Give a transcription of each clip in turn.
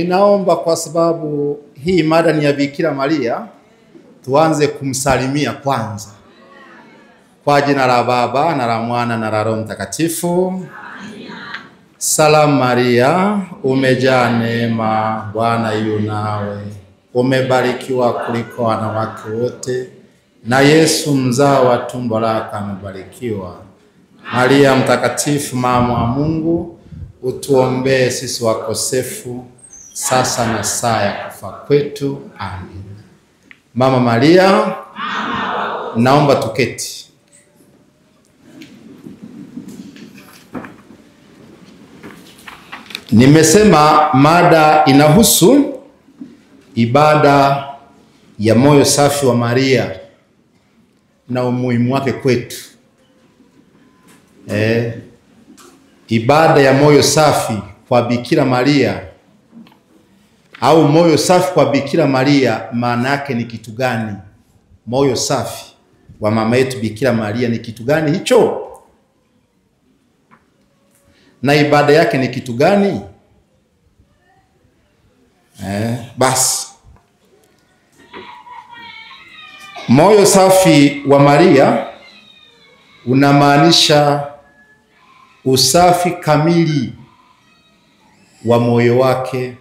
Ninaomba kwa sababu hii mada ni ya Bikira Maria, tuanze kumsalimia kwanza. Kwa jina la Baba na la Mwana na la Roho Mtakatifu. Salamu Maria, umejaa neema, Bwana yu nawe. Umebarikiwa kuliko wanawake wote, na Yesu mzao wa tumbo lako amebarikiwa. Maria mtakatifu, mama wa Mungu, utuombee sisi wakosefu, sasa na saa ya kufa kwetu. Amen. Mama Maria, naomba tuketi. Nimesema mada inahusu ibada ya moyo safi wa Maria na umuhimu wake kwetu. Ibada ya moyo safi kwa Bikira Maria au moyo safi kwa Bikira Maria, maana yake ni kitu gani? Moyo safi wa mama yetu Bikira Maria ni kitu gani hicho? Na ibada yake ni kitu gani? Basi moyo safi wa Maria unamaanisha usafi kamili wa moyo wake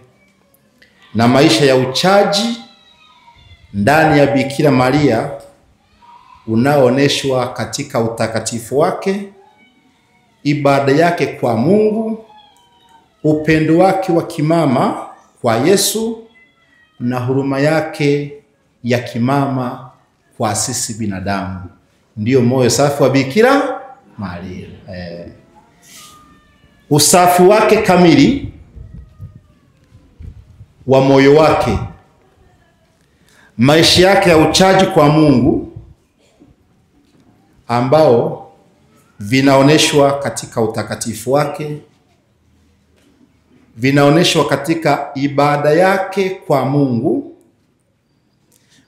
na maisha ya uchaji ndani ya Bikira Maria unaooneshwa katika utakatifu wake, ibada yake kwa Mungu, upendo wake wa kimama kwa Yesu na huruma yake ya kimama kwa sisi binadamu. Ndiyo moyo safi wa Bikira Maria. Usafi wake kamili wa moyo wake, maisha yake ya uchaji kwa Mungu ambao vinaoneshwa katika utakatifu wake, vinaoneshwa katika ibada yake kwa Mungu,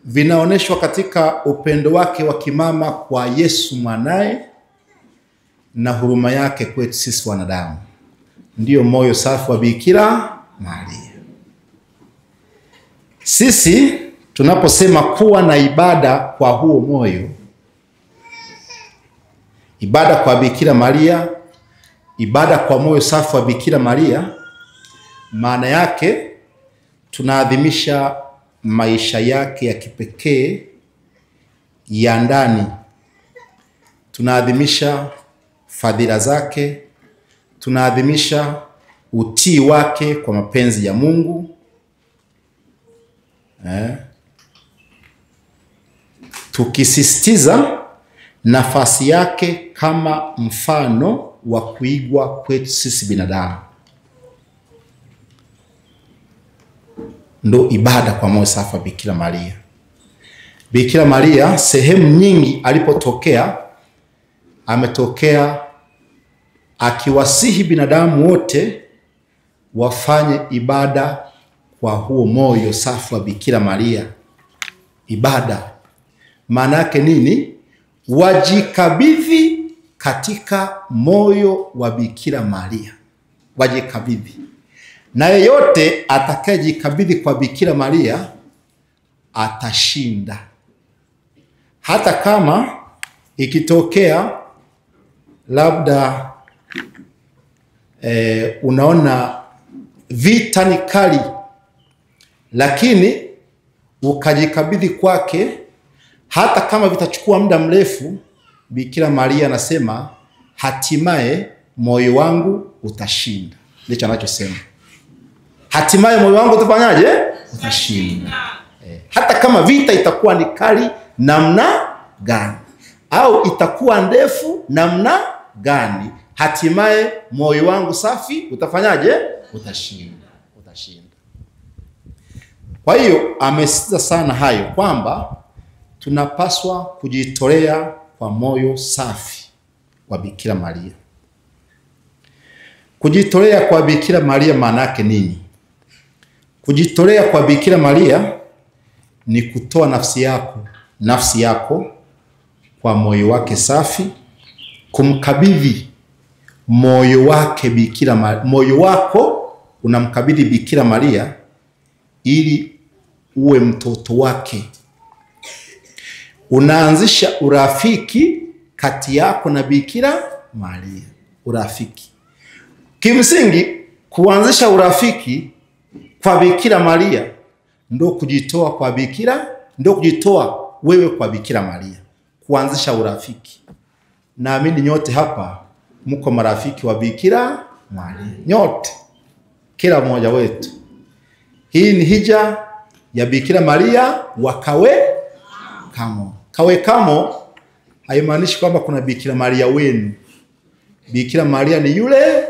vinaoneshwa katika upendo wake wa kimama kwa Yesu mwanae na huruma yake kwetu sisi wanadamu. Ndiyo moyo safi wa Bikira Maria. Sisi tunaposema kuwa na ibada kwa huo moyo, ibada kwa Bikira Maria, ibada kwa moyo safi wa Bikira Maria, maana yake tunaadhimisha maisha yake ya kipekee ya ndani. Tunaadhimisha fadhila zake, tunaadhimisha utii wake kwa mapenzi ya Mungu. Tukisisitiza nafasi yake kama mfano wa kuigwa kwetu sisi binadamu. Ndo ibada kwa moyo safi wa Bikira Maria. Bikira Maria sehemu nyingi alipotokea, ametokea akiwasihi binadamu wote wafanye ibada kwa huo moyo safi wa Bikira Maria. Ibada maana yake nini? Wajikabidhi katika moyo wa Bikira Maria. Wajikabidhi. Na yeyote atakayejikabidhi kwa Bikira Maria atashinda. Hata kama ikitokea labda unaona vita ni kali, lakini ukajikabidhi kwake, hata kama vitachukua muda mrefu, Bikira Maria anasema hatimaye moyo wangu utashinda. Ndicho anachosema. Hatimaye moyo wangu utafanyaje? Utashinda. Hata kama vita itakuwa ni kali namna gani, au itakuwa ndefu namna gani, hatimaye moyo wangu safi utafanyaje? Utashinda. Utashinda. Kwa hiyo amesisitiza sana hayo kwamba tunapaswa kujitolea kwa moyo safi wa Bikira Maria. Kujitolea kwa Bikira Maria maana yake nini? Kujitolea kwa Bikira Maria ni kutoa nafsi yako kwa moyo wake safi, kumkabidhi moyo wake Bikira Maria, moyo wako unamkabidhi Bikira Maria ili uwe mtoto wake. Unaanzisha urafiki kati yako na Bikira Maria. Urafiki. Kimsingi kuanzisha urafiki kwa Bikira Maria ndio kujitoa kwa Bikira, ndio kujitoa wewe kwa Bikira Maria. Kuanzisha urafiki. Naamini nyote hapa mko marafiki wa Bikira Maria. Nyote. Kila mmoja wetu. Hii ni hija ya Bikira Maria wa Kawekamo. Kawekamo haimaanishi kwamba kuna Bikira Maria wenu. Bikira Maria ni yule.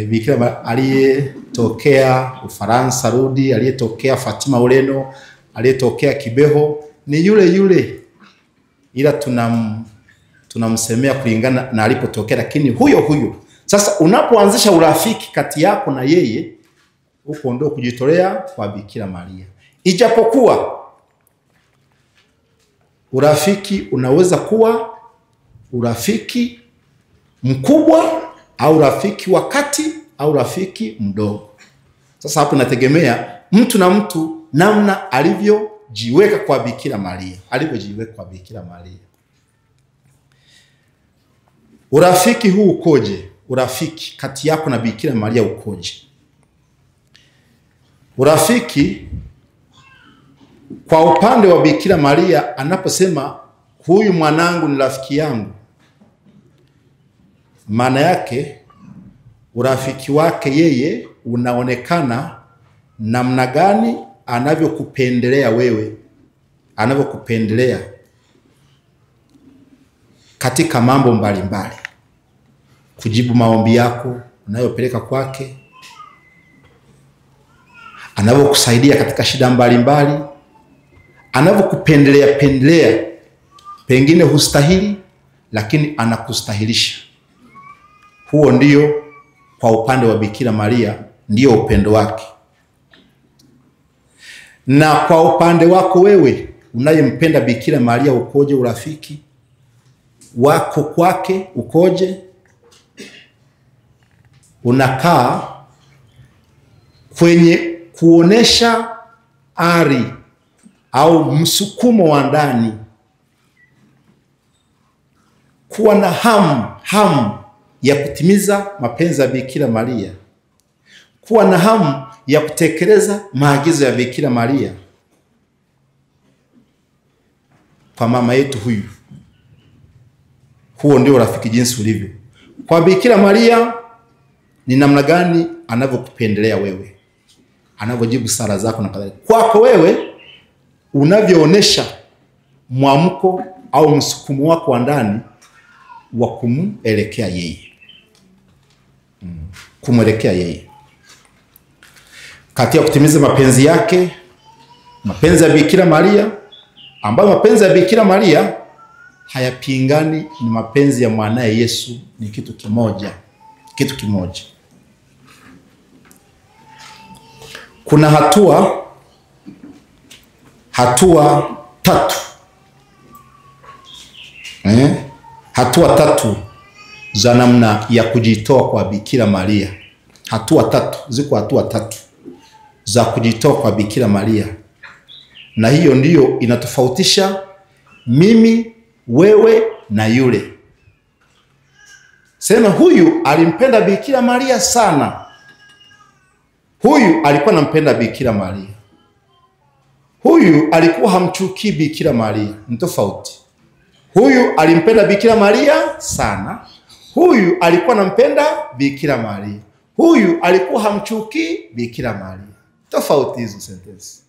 Bikira Maria aliyetokea Ufaransa Rudi, aliyetokea Fatima Ureno, aliyetokea Kibeho ni yule. Ila tunamsemea kulingana na alipotokea, lakini huyo. Sasa unapoanzisha urafiki kati yako na yeye, huko ndio kujitolea kwa Bikira Maria. Ijapokuwa urafiki unaweza kuwa urafiki mkubwa au rafiki wa kati au rafiki mdogo. Sasa hapo nategemea mtu na mtu namna alivyojiweka kwa Bikira Maria, Urafiki huu ukoje? Urafiki kati yako na Bikira Maria ukoje? Urafiki kwa upande wa Bikira Maria anaposema huyu mwanangu ni rafiki yangu, maana yake urafiki wake yeye unaonekana namna gani anavyokupendelea wewe, anavyokupendelea katika mambo mbalimbali. Kujibu maombi yako unayopeleka kwake, anavyokusaidia katika shida mbalimbali, anavyokupendelea pengine hustahili lakini anakustahilisha. Huo ndio kwa upande wa Bikira Maria ndio upendo wake. Na kwa upande wako wewe unayempenda Bikira Maria ukoje? Urafiki wako kwake ukoje? Unakaa kwenye kuonesha ari au msukumo wa ndani, kuwa na hamu ya kutimiza mapenzi ya Bikira Maria, kuwa na hamu ya kutekeleza maagizo ya Bikira Maria kwa mama yetu huyu. Huo ndio rafiki jinsi ulivyo. Kwa Bikira Maria ni namna gani anavyokupendelea wewe, anavyojibu sala zako na kadhalika. Kwako wewe unavyoonesha mwamko au msukumo wako wa ndani wa kumwelekea yeye. Kumwelekea yeye katika kutimiza mapenzi yake, mapenzi ya Bikira Maria, ambayo mapenzi ya Bikira Maria hayapingani ni mapenzi ya mwanae Yesu, ni kitu kimoja. Kuna hatua tatu. Hatua tatu za namna ya kujitoa kwa Bikira Maria. Ziko hatua tatu za kujitoa kwa Bikira Maria. Na hiyo ndiyo inatofautisha mimi, wewe na yule. Sema huyu alimpenda Bikira Maria sana. Huyu alikuwa anampenda Bikira Maria. Huyu alikuwa hamchukii Bikira Maria. Ni tofauti. Huyu alimpenda Bikira Maria sana. Huyu alikuwa anampenda Bikira Maria. Huyu alikuwa hamchukii Bikira Maria. Tofauti hizo sentensi.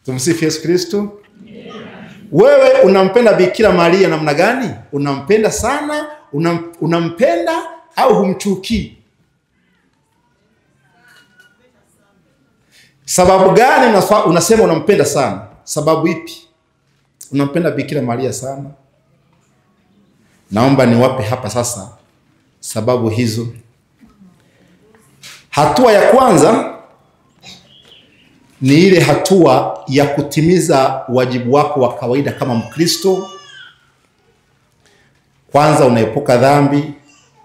Tumsifu Yesu Kristo. Yeah. Wewe unampenda Bikira Maria namna gani? Unampenda sana, unampenda au humchukii? Sababu gani unasema unampenda sana? Sababu ipi unampenda Bikira Maria sana? Naomba niwape hapa sasa sababu hizo. Hatua ya kwanza ni ile hatua ya kutimiza wajibu wako wa kawaida kama Mkristo. Kwanza unaepuka dhambi,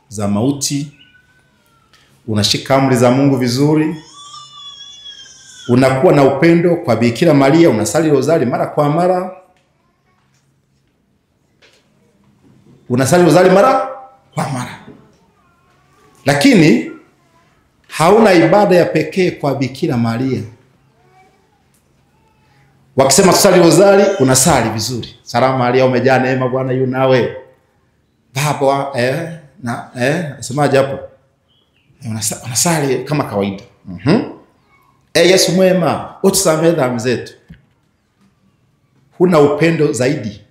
za mauti, unashika amri za Mungu vizuri, unakuwa na upendo kwa Bikira Maria, unasali rozari mara kwa mara, unasali rozari mara kwa mara, lakini hauna ibada ya pekee kwa Bikira Maria. Wakisema tusali rozari, unasali vizuri. Salamu Maria umejaa neema, Bwana yu nawe. Baba semaje hapo? Unasali kama kawaida. Yesu mwema, utusamehe dhambi zetu. Huna upendo zaidi.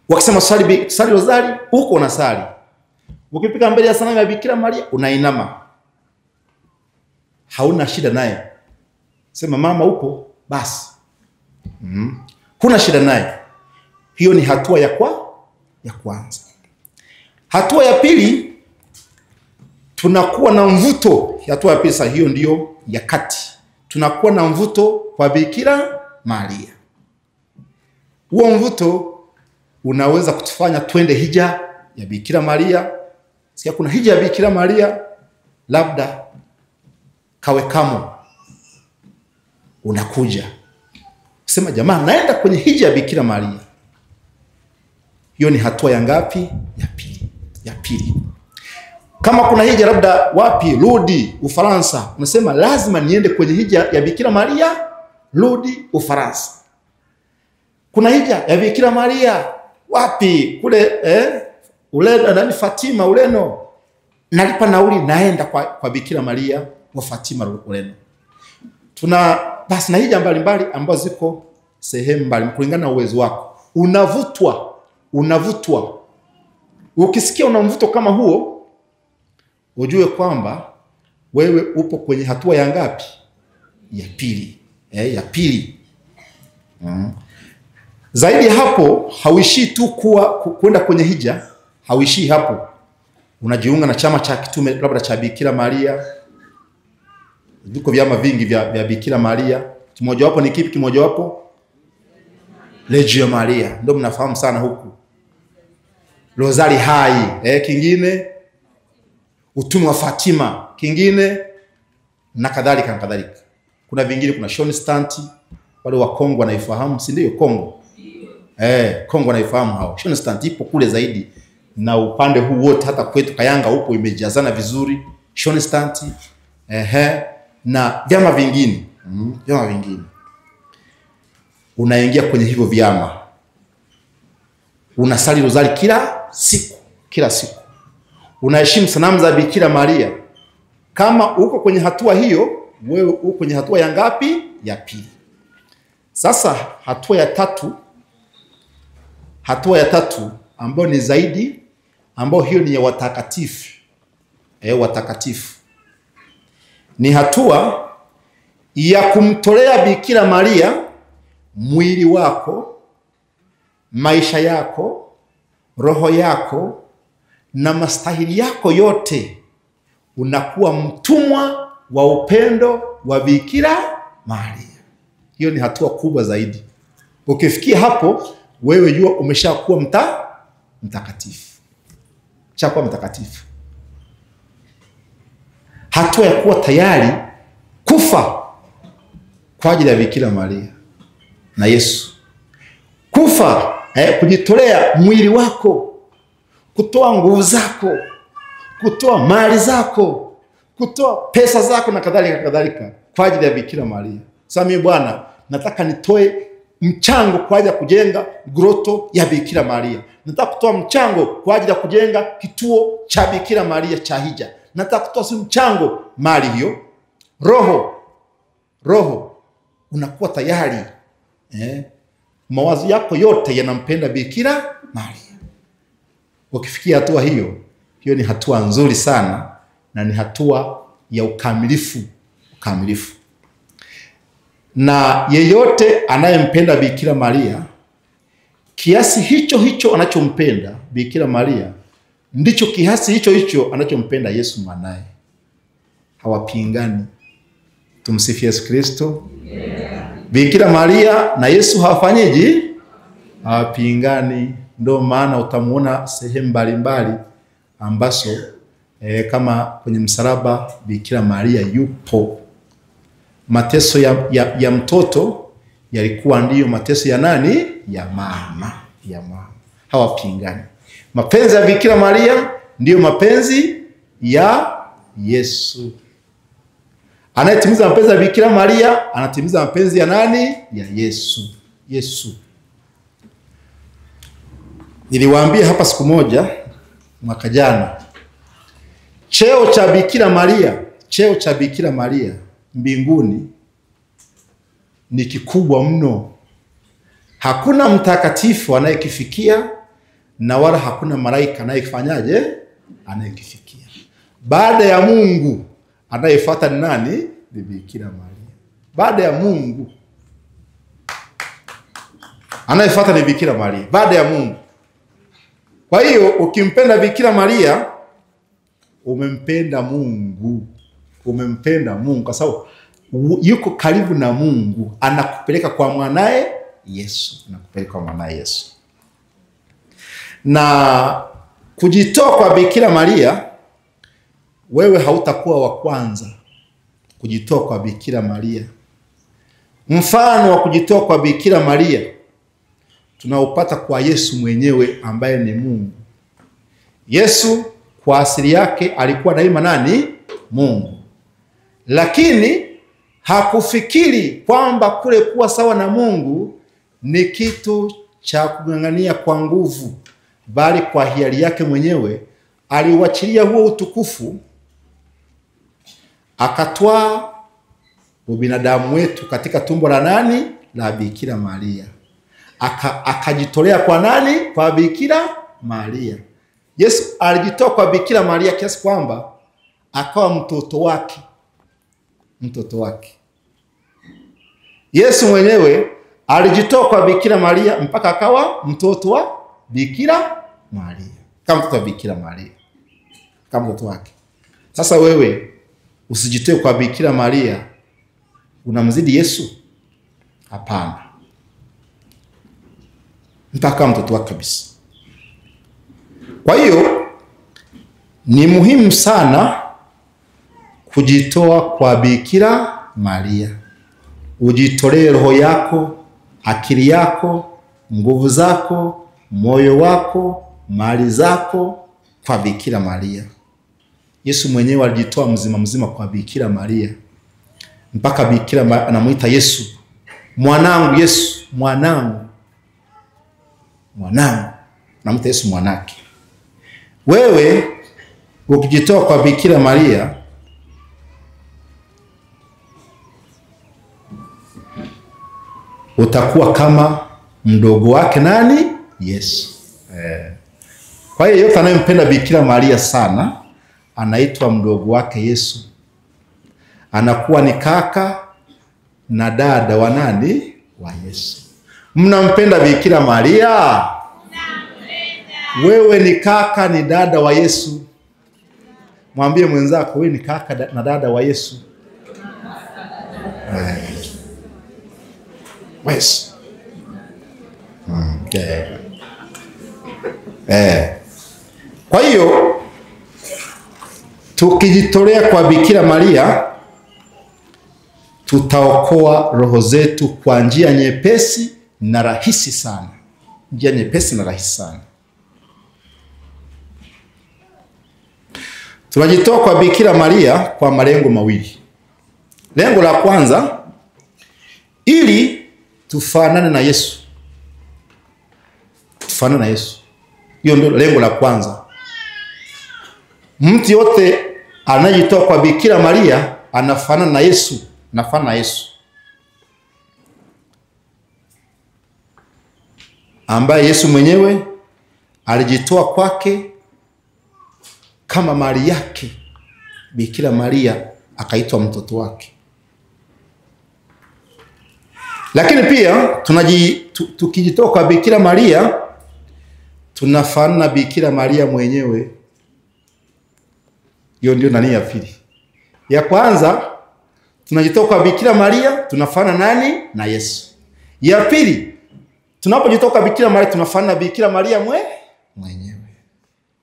Wakisema tusali rozari, huko unasali. Ukifika mbele ya sanamu ya Bikira Maria, unainama. Hauna shida naye. Sema mama upo, basi. Huna shida naye. Hiyo ni hatua ya kwanza. Hatua ya pili, tunakuwa na mvuto. Hatua ya pili sasa, hiyo ndio ya kati. Tunakuwa na mvuto kwa Bikira Maria. Huo mvuto unaweza kutufanya twende hija ya Bikira Maria. Sikia kuna hija ya Bikira Maria, labda Kawekamo. Unakuja sema jamaa, naenda kwenye hija ya Bikira Maria. Hiyo ni hatua ya ngapi? Ya pili. Kama kuna hija labda wapi, Lodi, Ufaransa, unasema lazima niende kwenye hija ya Bikira Maria, Lodi, Ufaransa. Kuna hija ya Bikira Maria wapi, kule Ureno, Fatima, Ureno. Nalipa nauli, naenda kwa Bikira Maria wa Fatima, Ureno. Tuna basi na hija mbalimbali ambazo ziko sehemu mbalimbali kulingana na uwezo wako. Unavutwa. Ukisikia una mvuto kama huo, ujue kwamba wewe upo kwenye hatua ya ngapi? Ya pili. Zaidi ya hapo, hauishii tu kwenda kwenye hija, hauishii hapo. Unajiunga na chama cha kitume labda cha Bikira Maria. Viko vyama vingi vya Bikira Maria. Kimoja wapo ni kipi? Kimoja wapo Legio Maria, ndio mnafahamu sana huku. Rozari Hai, kingine utume wa Fatima, kingine na kadhalika. Kuna vingine, kuna Schoenstatt, wale wa Kongo wanaifahamu, si ndio? Kongo wanaifahamu hao. Schoenstatt ipo kule zaidi, na upande huu wote hata kwetu Kayanga upo, imejazana vizuri Schoenstatt. Na vyama vingine. Unaingia kwenye hivyo vyama. Unasali rozari kila siku. Unaheshimu sanamu za Bikira Maria. Kama uko kwenye hatua hiyo, wewe uko kwenye hatua ya ngapi? Ya pili. Sasa hatua ya tatu ambayo ni zaidi, ambayo hiyo ni ya watakatifu. Watakatifu. Ni hatua ya kumtolea Bikira Maria mwili wako, maisha yako, roho yako na mastahili yako yote. Unakuwa mtumwa wa upendo wa Bikira Maria. Hiyo ni hatua kubwa zaidi. Ukifikia hapo, wewe jua umeshakuwa mtakatifu. Chakuwa mtakatifu. Hatua ya kuwa tayari kufa kwa ajili ya Bikira Maria na Yesu. Kufa, kujitolea mwili wako, kutoa nguvu zako, kutoa mali zako, kutoa pesa zako na kadhalika kwa ajili ya Bikira Maria. Sasa mimi Bwana, nataka nitoe mchango kwa ajili ya kujenga groto ya Bikira Maria. Nataka kutoa mchango kwa ajili ya kujenga kituo cha Bikira Maria cha hija. Nataka kutoa mchango, mali hiyo. Roho unakuwa tayari. Mawazo yako yote yanampenda Bikira Maria. Ukifikia hatua hiyo ni hatua nzuri sana, na ni hatua ya ukamilifu. Na yeyote anayempenda Bikira Maria, kiasi hicho anachompenda Bikira Maria, ndicho kiasi hicho anachompenda Yesu mwanae. Hawapingani. Tumsifu Yesu Kristo. Bikira Maria na Yesu hawapingani. Ndio maana utamuona sehemu mbalimbali ambazo kama kwenye msalaba Bikira Maria yupo. Mateso ya mtoto yalikuwa ndiyo mateso ya nani? Ya mama. Hawapingani. Mapenzi ya Bikira Maria ndiyo mapenzi ya Yesu. Anayetimiza mapenzi ya Bikira Maria anatimiza mapenzi ya nani? Ya Yesu. Niliwaambia hapa siku moja mwaka jana, cheo cha Bikira Maria mbinguni ni kikubwa mno. Hakuna mtakatifu anayekifikia na wala hakuna malaika anayekifanyaje? Anayekifikia. Baada ya Mungu anayefuata ni nani? Ni Bikira Maria. Baada ya Mungu anayefuata ni Bikira Maria, baada ya Mungu. Kwa hiyo ukimpenda Bikira Maria umempenda Mungu. Kwa sababu yuko karibu na Mungu, anakupeleka kwa mwanae Yesu. Na kujitoa kwa Bikira Maria, wewe hautakuwa wa kwanza kujitoa kwa Bikira Maria. Mfano wa kujitoa kwa Bikira Maria tunaupata kwa Yesu mwenyewe ambaye ni Mungu. Yesu kwa asili yake alikuwa daima nani? Mungu. Lakini hakufikiri kwamba kule kuwa sawa na Mungu ni kitu cha kung'ang'ania kwa nguvu, bali kwa hiari yake mwenyewe aliuachilia huo utukufu, akatwaa ubinadamu wetu katika tumbo la nani? La Bikira Maria. Akajitolea kwa nani? Kwa Bikira Maria. Yesu alijitoa kwa Bikira Maria kiasi kwamba akawa mtoto wake. Yesu mwenyewe alijitoa kwa Bikira Maria mpaka akawa mtoto wa Bikira Maria. Kama mtoto wa Bikira Maria, kama mtoto wake. Sasa wewe usijitoe kwa Bikira Maria, unamzidi Yesu? Hapana. Mpaka mtoto wake kabisa. Kwa hiyo ni muhimu sana kujitoa kwa Bikira Maria. Ujitolee roho yako, akili yako, nguvu zako, moyo wako, mali zako kwa Bikira Maria. Yesu mwenyewe alijitoa mzima kwa Bikira Maria. Mpaka Bikira anamuita Yesu mwanangu. Yesu mwanangu. Anamuita Yesu mwanake. Wewe ukijitoa kwa Bikira Maria, utakuwa kama mdogo wake nani? Yesu. Kwa hiyo yote anayempenda Bikira Maria sana anaitwa mdogo wake Yesu. Anakuwa ni kaka na dada wa nani? Wa Yesu. Mnampenda Bikira Maria? Wewe ni kaka ni dada wa Yesu. Mwambie mwenzako wewe ni kaka na dada wa Yesu. Yesu. Kwa hiyo tukijitolea kwa Bikira Maria tutaokoa roho zetu kwa njia nyepesi na rahisi sana. Tunajitoa kwa Bikira Maria kwa malengo mawili. Lengo la kwanza, ili tufanane na Yesu. Hiyo ndio lengo la kwanza. Mtu yote anayejitoa kwa Bikira Maria anafanana na Yesu. Ambaye Yesu mwenyewe alijitoa kwake kama mali yake. Bikira Maria akaitwa mtoto wake. Lakini pia tukijitoa kwa Bikira Maria tunafanana na Bikira Maria mwenyewe. Hiyo ndio nani ya pili. Ya kwanza tunajitoa kwa Bikira Maria tunafanana nani? Na Yesu. Ya pili tunapojitoa kwa Bikira Maria tunafanana na Bikira Maria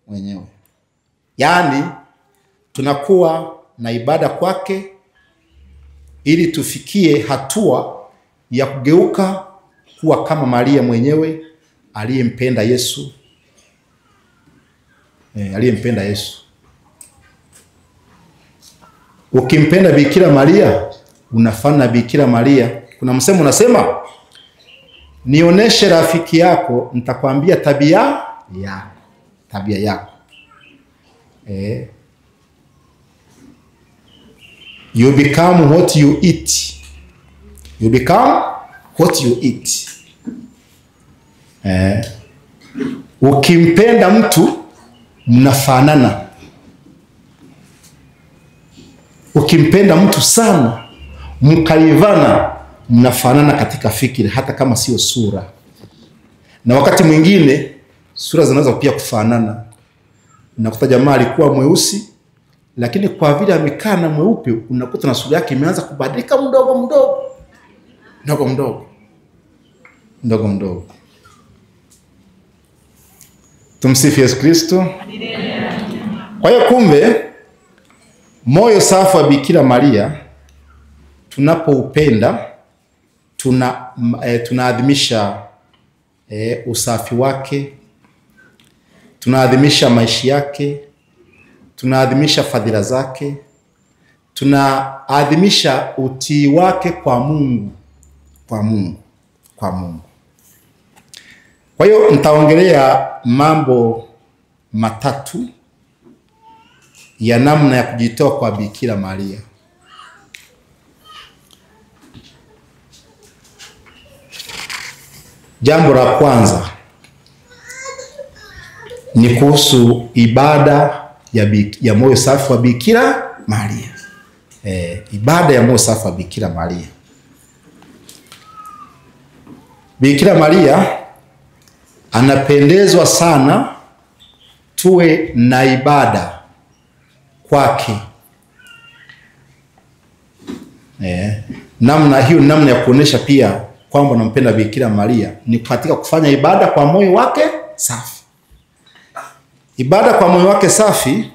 mwenyewe. Yaani tunakuwa na ibada kwake ili tufikie hatua ya kugeuka kuwa kama Maria mwenyewe aliyempenda Yesu. Aliyempenda Yesu. Ukimpenda Bikira Maria, unafana na Bikira Maria. Kuna msemo unasema, nioneshe rafiki yako, nitakwambia tabia yako. Tabia yako. You become what you eat. You become what you eat. Ukimpenda mtu mnafanana. Ukimpenda mtu sana, mkalivana, mnafanana katika fikiri, hata kama sio sura. Na wakati mwingine sura zinaweza pia kufanana. Unakuta jamaa alikuwa mweusi, lakini kwa vile amekaa na mweupe, unakuta na sura yake imeanza kubadilika mdogo mdogo. Mdogo mdogo. Mdogo mdogo. Tumsifu Yesu Kristo. Kwa hiyo kumbe, moyo safi wa Bikira Maria tunapoupenda, tunaadhimisha usafi wake, tunaadhimisha maisha yake, tunaadhimisha fadhila zake, tunaadhimisha utii wake kwa Mungu. Kwa Mungu. Kwa hiyo nitaongelea mambo matatu ya namna ya kujitoa kwa Bikira Maria. Jambo la kwanza ni kuhusu ibada ya moyo safi wa Bikira Maria. Ibada ya moyo safi wa Bikira Maria. Bikira Maria anapendezwa sana tuwe na ibada kwake. Namna hiyo, namna ya kuonesha pia kwamba nampenda Bikira Maria ni katika kufanya ibada kwa moyo wake safi. Ibada kwa moyo wake safi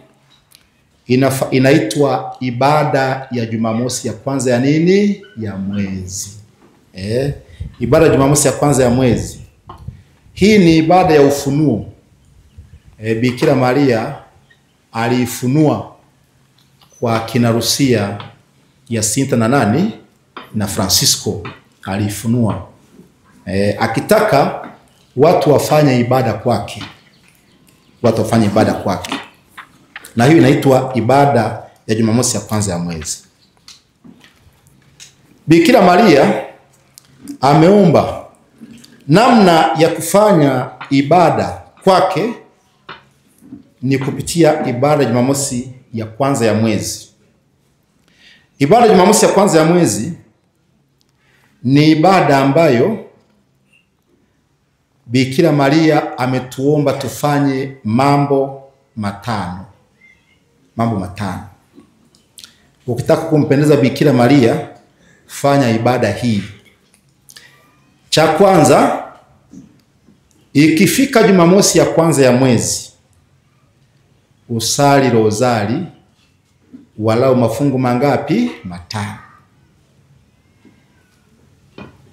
inaitwa ibada ya Jumamosi ya kwanza ya nini? Ya mwezi. Ibada ya Jumamosi ya kwanza ya mwezi. Hii ni ibada ya ufunuo. Bikira Maria aliifunua kwa kina Rusia, Jacinta na nani? Na Francisco aliifunua. Akitaka watu wafanye ibada kwake. Watu wafanye ibada kwake. Na hiyo inaitwa ibada ya Jumamosi ya kwanza ya mwezi. Bikira Maria ameomba namna ya kufanya ibada kwake ni kupitia ibada ya Jumamosi ya kwanza ya mwezi. Ibada ya Jumamosi ya kwanza ya mwezi ni ibada ambayo Bikira Maria ametuomba tufanye mambo matano. Mambo matano. Ukitaka kumpendeza Bikira Maria, fanya ibada hii. Cha kwanza, ikifika Jumamosi ya kwanza ya mwezi, usali rozari walau mafungu mangapi? Matano.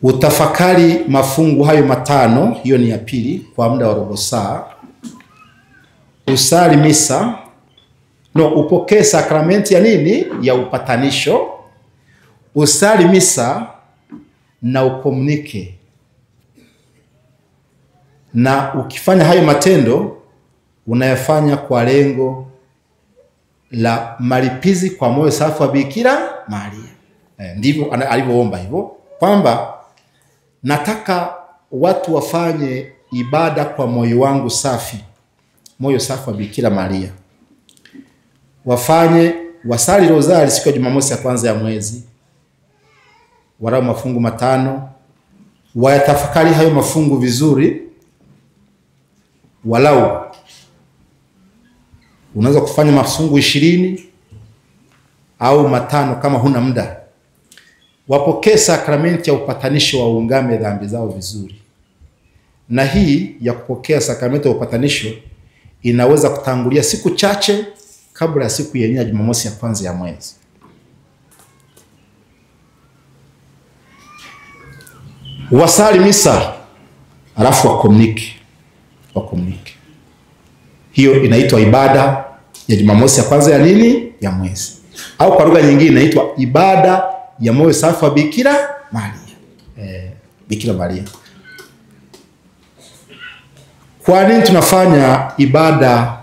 Utafakari mafungu hayo matano, hiyo ni ya pili, kwa muda wa robo saa. Usali misa, upokee sakramenti ya nini? Ya upatanisho. Usali misa na ukomunike. Na ukifanya hayo matendo, unayafanya kwa lengo la malipizi kwa moyo safi wa Bikira Maria. Ndivyo alivyoomba hivyo, kwamba nataka watu wafanye ibada kwa moyo wangu safi, moyo safi wa Bikira Maria. Wasali rozari siku ya Jumamosi ya kwanza ya mwezi, walau mafungu matano, wayatafakari hayo mafungu vizuri. Walau unaweza kufanya mafungu 20 au matano kama huna muda. Wapokee sakramenti ya upatanisho, waungame dhambi zao vizuri. Na hii ya kupokea sakramenti ya upatanisho inaweza kutangulia siku chache kabla ya siku yenyewe ya Jumamosi ya kwanza ya mwezi. Wasali misa alafu wakomunike. Hiyo inaitwa ibada ya Jumamosi ya kwanza ya nini? Ya mwezi. Au kwa lugha nyingine inaitwa ibada ya moyo safi wa Bikira Maria. Bikira Maria. Kwa nini tunafanya ibada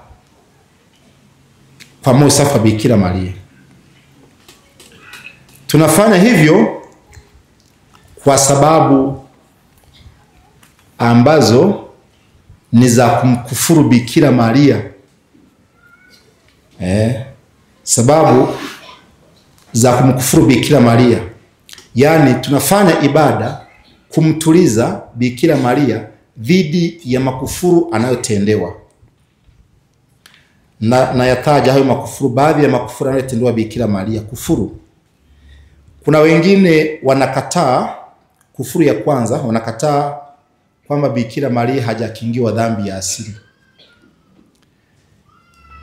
kwa moyo safi wa Bikira Maria? Tunafanya hivyo kwa sababu ambazo ni za kumkufuru Bikira Maria. Sababu za kumkufuru Bikira Maria. Yaani tunafanya ibada kumtuliza Bikira Maria dhidi ya makufuru anayotendewa. Na yataja hayo makufuru, baadhi ya makufuru anayotendewa Bikira Maria. Kufuru, kuna wengine wanakataa kufuru ya kwanza, wanakataa kwamba Bikira Maria hajakingiwa dhambi ya asili.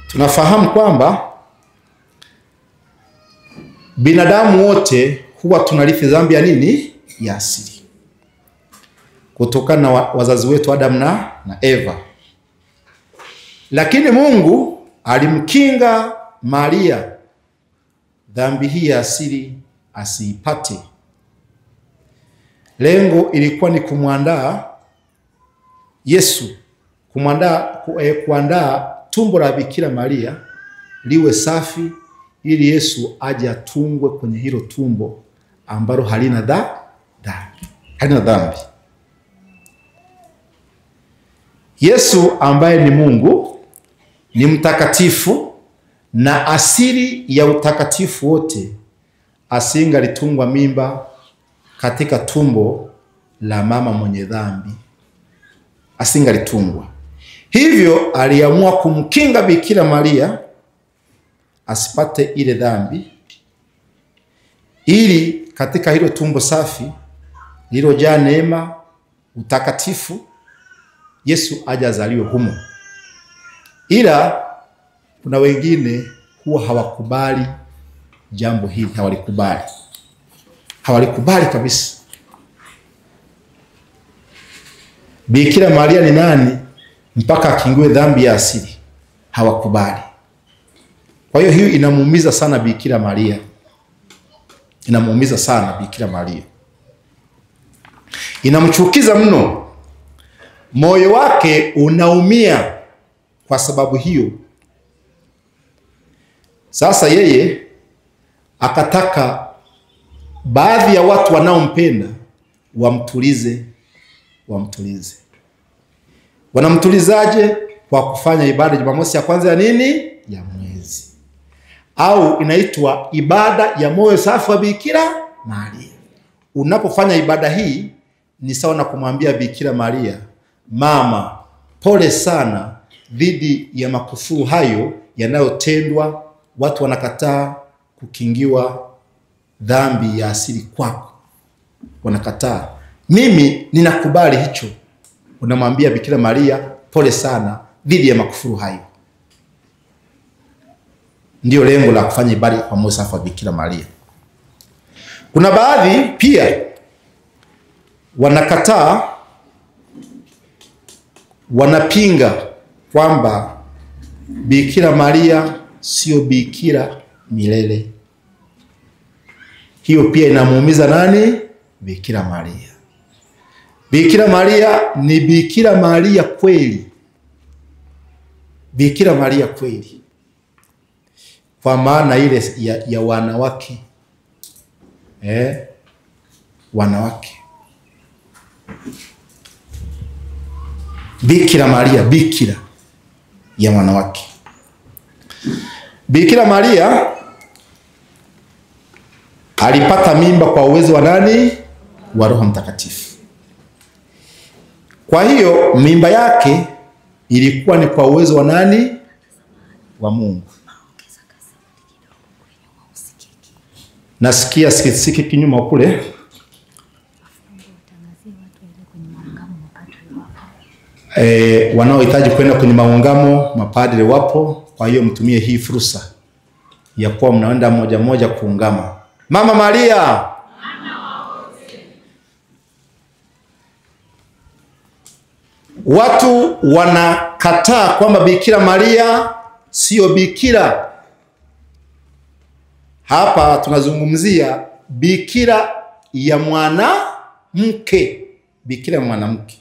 Tunafahamu kwamba binadamu wote huwa tunarithi dhambi ya nini? Ya asili, kutokana na wazazi wetu Adam na Eva. Lakini Mungu alimkinga Maria dhambi hii ya asili asiipate. Lengo ilikuwa ni kumwandaa Yesu, kuandaa tumbo la Bikira Maria liwe safi, ili Yesu aje atungwe kwenye hilo tumbo ambalo halina dhambi. Yesu ambaye ni Mungu, ni mtakatifu na asili ya utakatifu wote, asingalitungwa mimba katika tumbo la mama mwenye dhambi. Asingalitungwa. Hivyo aliamua kumkinga Bikira Maria asipate ile dhambi, ili katika hilo tumbo safi lililojaa neema, utakatifu, Yesu aje azaliwe humo. Ila kuna wengine huwa hawakubali jambo hili, hawalikubali kabisa. Bikira Maria ni nani mpaka akingiwe dhambi ya asili? Hawakubali. Kwa hiyo inamuumiza sana Bikira Maria. Inamuumiza sana Bikira Maria. Inamchukiza mno. Moyo wake unaumia kwa sababu hiyo. Sasa yeye akataka baadhi ya watu wanaompenda wamtulize. Wanamtulizaje? Kwa kufanya ibada Jumamosi ya kwanza ya nini? Ya mwezi. Au inaitwa ibada ya moyo safi wa Bikira Maria. Unapofanya ibada hii ni sawa na kumwambia Bikira Maria, mama, pole sana dhidi ya makufuru hayo yanayotendwa. Watu wanakataa kukingiwa dhambi ya asili kwako, wanakataa. Mimi ninakubali hicho. Unamwambia Bikira Maria, pole sana dhidi ya makufuru hayo. Ndio lengo la kufanya ibada kwa moyo safi wa Bikira Maria. Kuna baadhi pia wanakataa, wanapinga kwamba Bikira Maria sio bikira milele. Hiyo pia inamuumiza nani? Bikira Maria. Bikira Maria ni Bikira Maria kweli. Bikira Maria kweli. Kwa maana ile ya wanawake. Wanawake. Bikira Maria, bikira ya wanawake. Bikira Maria alipata mimba kwa uwezo wa nani? Wa Roho Mtakatifu. Kwa hiyo mimba yake ilikuwa ni kwa uwezo wa nani? Wa Mungu. Nasikia sikiki kinyuma kule. Wanaohitaji kwenda kwenye maungamo, mapadre wapo Kwa hiyo mtumie hii fursa ya kuwa mnaenda moja moja kuungama. Mama Maria, watu wanakataa kwamba Bikira Maria sio bikira. Hapa tunazungumzia bikira ya mwanamke, bikira ya mwanamke.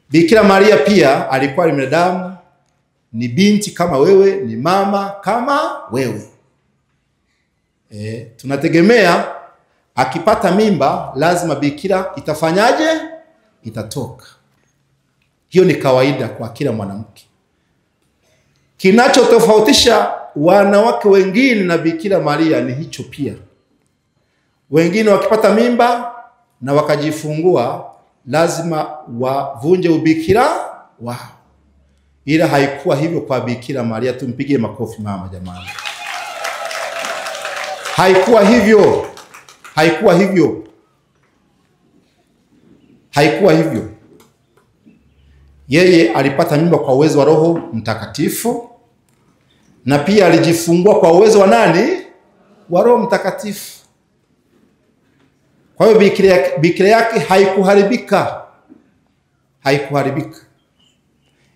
Bikira Maria pia alikuwa ni mwanadamu, ni binti kama wewe, ni mama kama wewe. Tunategemea akipata mimba lazima bikira itafanyaje? Itatoka. Hiyo ni kawaida kwa kila mwanamke. Kinachotofautisha wanawake wengine na Bikira Maria ni hicho pia. Wengine wakipata mimba na wakajifungua lazima wavunje ubikira wao. Ila haikuwa hivyo kwa Bikira Maria. Tumpigie makofi mama jamani. Haikuwa hivyo. Haikuwa hivyo. Haikuwa hivyo. Yeye alipata mimba kwa uwezo wa Roho Mtakatifu, na pia alijifungua kwa uwezo wa nani? Wa Roho Mtakatifu. Kwa hiyo bikira yake haikuharibika. Haikuharibika.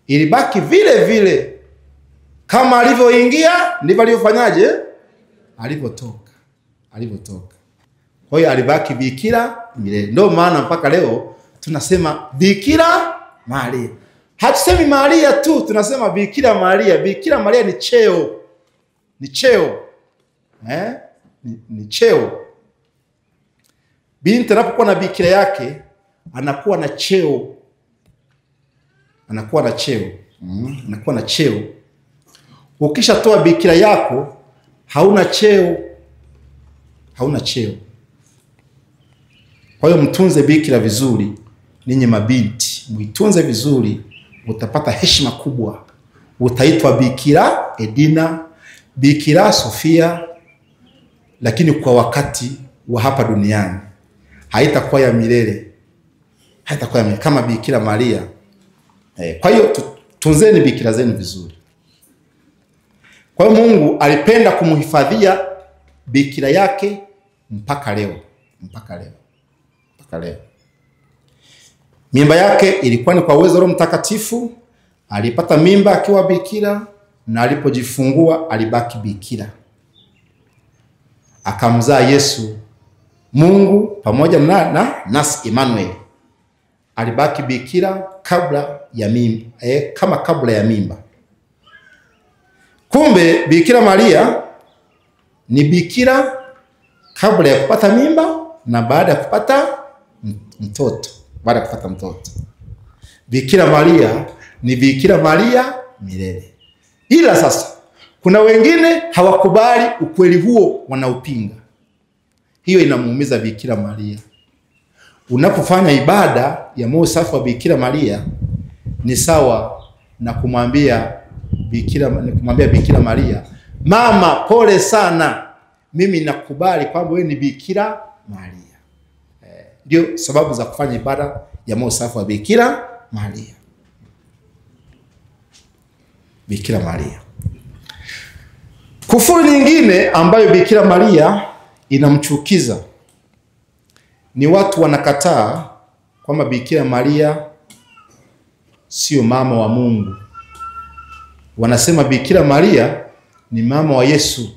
Ilibaki vile vile kama alivyoingia ndivyo alivyofanyaje? Alivyotoka. Alivyotoka. Kwa hiyo alibaki bikira milele. Ndio maana mpaka leo tunasema Bikira Maria. Hatusemi Maria tu, tunasema Bikira Maria. Bikira Maria ni cheo. Ni cheo. Ni cheo. Binti anapokuwa na bikira yake anakuwa na cheo. Anakuwa na cheo. Anakuwa na cheo. Ukishatoa bikira yako hauna cheo. Hauna cheo. Kwa hiyo mtunze bikira vizuri. Ninyi mabinti, muitunze vizuri, utapata heshima kubwa. Utaitwa Bikira Edina, Bikira Sofia, lakini kwa wakati wa hapa duniani. Haitakuwa ya milele. Haitakuwa ya milele kama Bikira Maria. Kwa hiyo tunzeni bikira zenu vizuri. Kwa hiyo Mungu alipenda kumhifadhia bikira yake mpaka leo. Mpaka leo. Mpaka leo. Mimba yake ilikuwa ni kwa uwezo wa Roho Mtakatifu. Alipata mimba akiwa bikira, na alipojifungua alibaki bikira. Akamzaa Yesu, Mungu pamoja na nasi Emmanuel. Alibaki bikira kabla ya mimba, kama kabla ya mimba. Kumbe Bikira Maria ni bikira kabla ya kupata mimba na baada ya kupata mtoto. Baada ya kupata mtoto. Bikira Maria ni Bikira Maria milele. Ila sasa kuna wengine hawakubali ukweli huo, wanaupinga. Hiyo inamuumiza Bikira Maria. Unapofanya ibada ya moyo safi wa Bikira Maria ni sawa na kumwambia Bikira Maria, mama pole sana, mimi nakubali kwamba wewe ni Bikira Maria. Ndio sababu za kufanya ibada ya moyo safi wa Bikira Maria. Bikira Maria. Kufuru nyingine ambayo Bikira Maria inamchukiza ni watu wanakataa kwamba Bikira Maria sio mama wa Mungu. Wanasema Bikira Maria ni mama wa Yesu.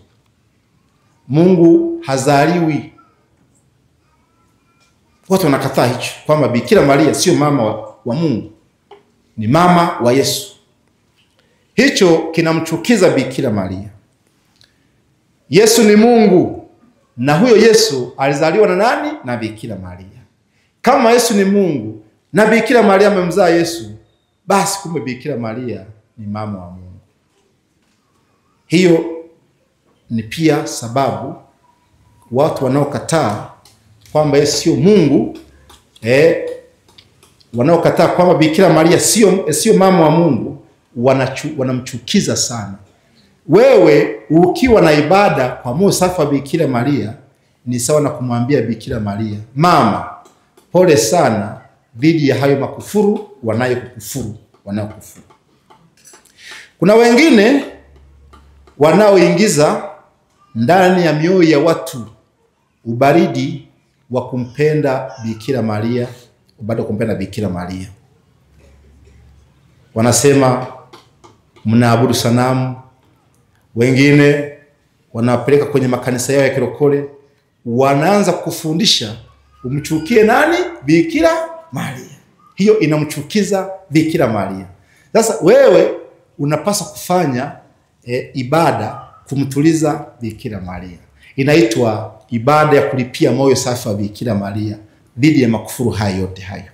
Mungu hazaliwi. Watu wanakataa hicho, kwamba Bikira Maria sio mama wa Mungu, ni mama wa Yesu. Hicho kinamchukiza Bikira Maria. Yesu ni Mungu, na huyo Yesu alizaliwa na nani? Na Bikira Maria. Kama Yesu ni Mungu na Bikira Maria amemzaa Yesu, basi kumbe Bikira Maria ni mama wa Mungu. Hiyo ni pia sababu watu wanaokataa kwamba Yesu sio Mungu, wanaokataa kwamba Bikira Maria sio mama wa Mungu, wanamchukiza sana. Wewe ukiwa na ibada kwa moyo safi wa Bikira Maria ni sawa na kumwambia Bikira Maria, mama pole sana dhidi ya hayo makufuru wanayokufuru. Kuna wengine wanaoingiza ndani ya mioyo ya watu ubaridi wa kumpenda Bikira Maria, bado kumpenda Bikira Maria. Wanasema mnaabudu sanamu, wengine wanapeleka kwenye makanisa yao ya kirokole, wanaanza kufundisha umchukie nani? Bikira Maria. Hiyo inamchukiza Bikira Maria. Sasa wewe unapaswa kufanya ibada kumtuliza Bikira Maria. Inaitwa ibada ya kulipia moyo safi wa Bikira Maria dhidi ya makufuru hayo yote hayo.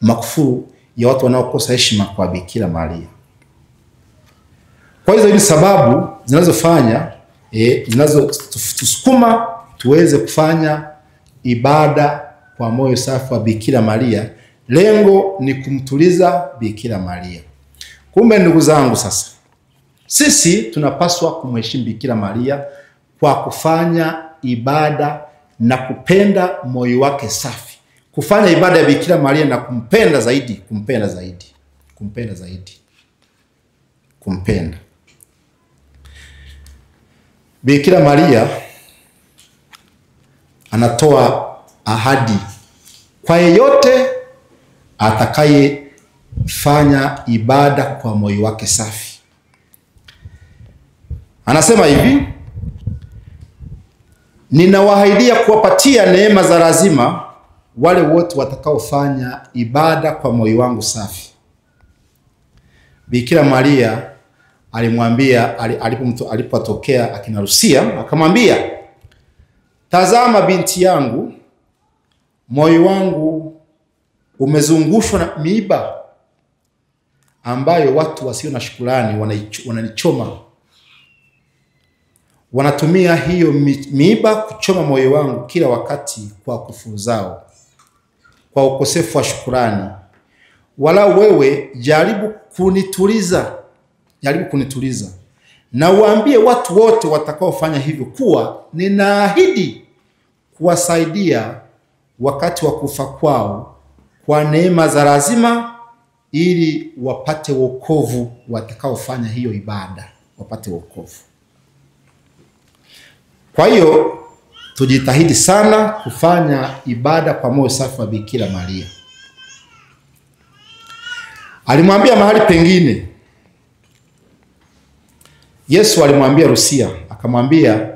Makufuru ya watu wanaokosa heshima kwa Bikira Maria. Kwa hizo ni sababu zinazofanya zinazotusukuma tuweze kufanya ibada kwa moyo safi wa Bikira Maria. Lengo ni kumtuliza Bikira Maria. Kumbe ndugu zangu, sasa sisi tunapaswa kumheshimu Bikira Maria kwa kufanya ibada na kupenda moyo wake safi. Kufanya ibada ya Bikira Maria na kumpenda zaidi. Bikira Maria anatoa ahadi kwa yeyote atakayefanya ibada kwa moyo wake safi. Anasema hivi: ninawaahidia kuwapatia neema za lazima wale wote watakaofanya ibada kwa moyo wangu safi. Bikira Maria alimwambia alipotokea akina Lucia, akamwambia, tazama binti yangu, moyo wangu umezungushwa na miiba ambayo watu wasio na shukrani wananichoma. Wanatumia hiyo miiba kuchoma moyo wangu kila wakati kwa kufuru zao, kwa ukosefu wa shukrani. Wala wewe jaribu kunituliza. Na uambie watu wote watakaofanya hivyo kuwa ninaahidi kuwasaidia wakati wa kufa kwao kwa neema za lazima, ili wapate wokovu. Watakaofanya hiyo ibada wapate wokovu. Kwa hiyo tujitahidi sana kufanya ibada kwa moyo safi wa Bikira Maria. Alimwambia mahali pengine, Yesu alimwambia Lucia, akamwambia,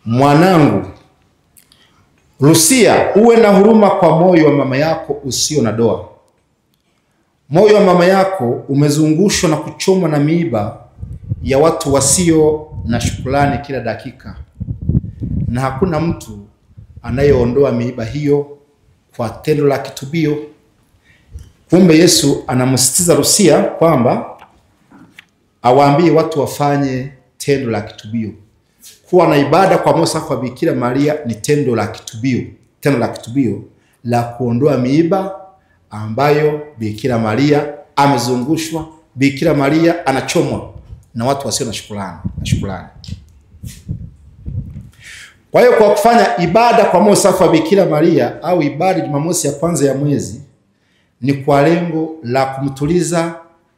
mwanangu Lucia, uwe na huruma kwa moyo wa mama yako usio na doa. Moyo wa mama yako umezungushwa na kuchomwa na miiba ya watu wasio na shukrani kila dakika, na hakuna mtu anayeondoa miiba hiyo kwa tendo la kitubio. Kumbe Yesu anamsisitiza Lucia kwamba awaambie watu wafanye tendo la kitubio. Kuwa na ibada kwa moyo safi wa Bikira Maria ni tendo la kitubio la kuondoa miiba ambayo Bikira Maria amezungushwa, Bikira Maria anachomwa na watu wasio na shukrani. Kwa hiyo kwa kufanya ibada kwa moyo safi wa Bikira Maria au ibada Jumamosi ya kwanza ya mwezi ni kwa lengo la kumtuliza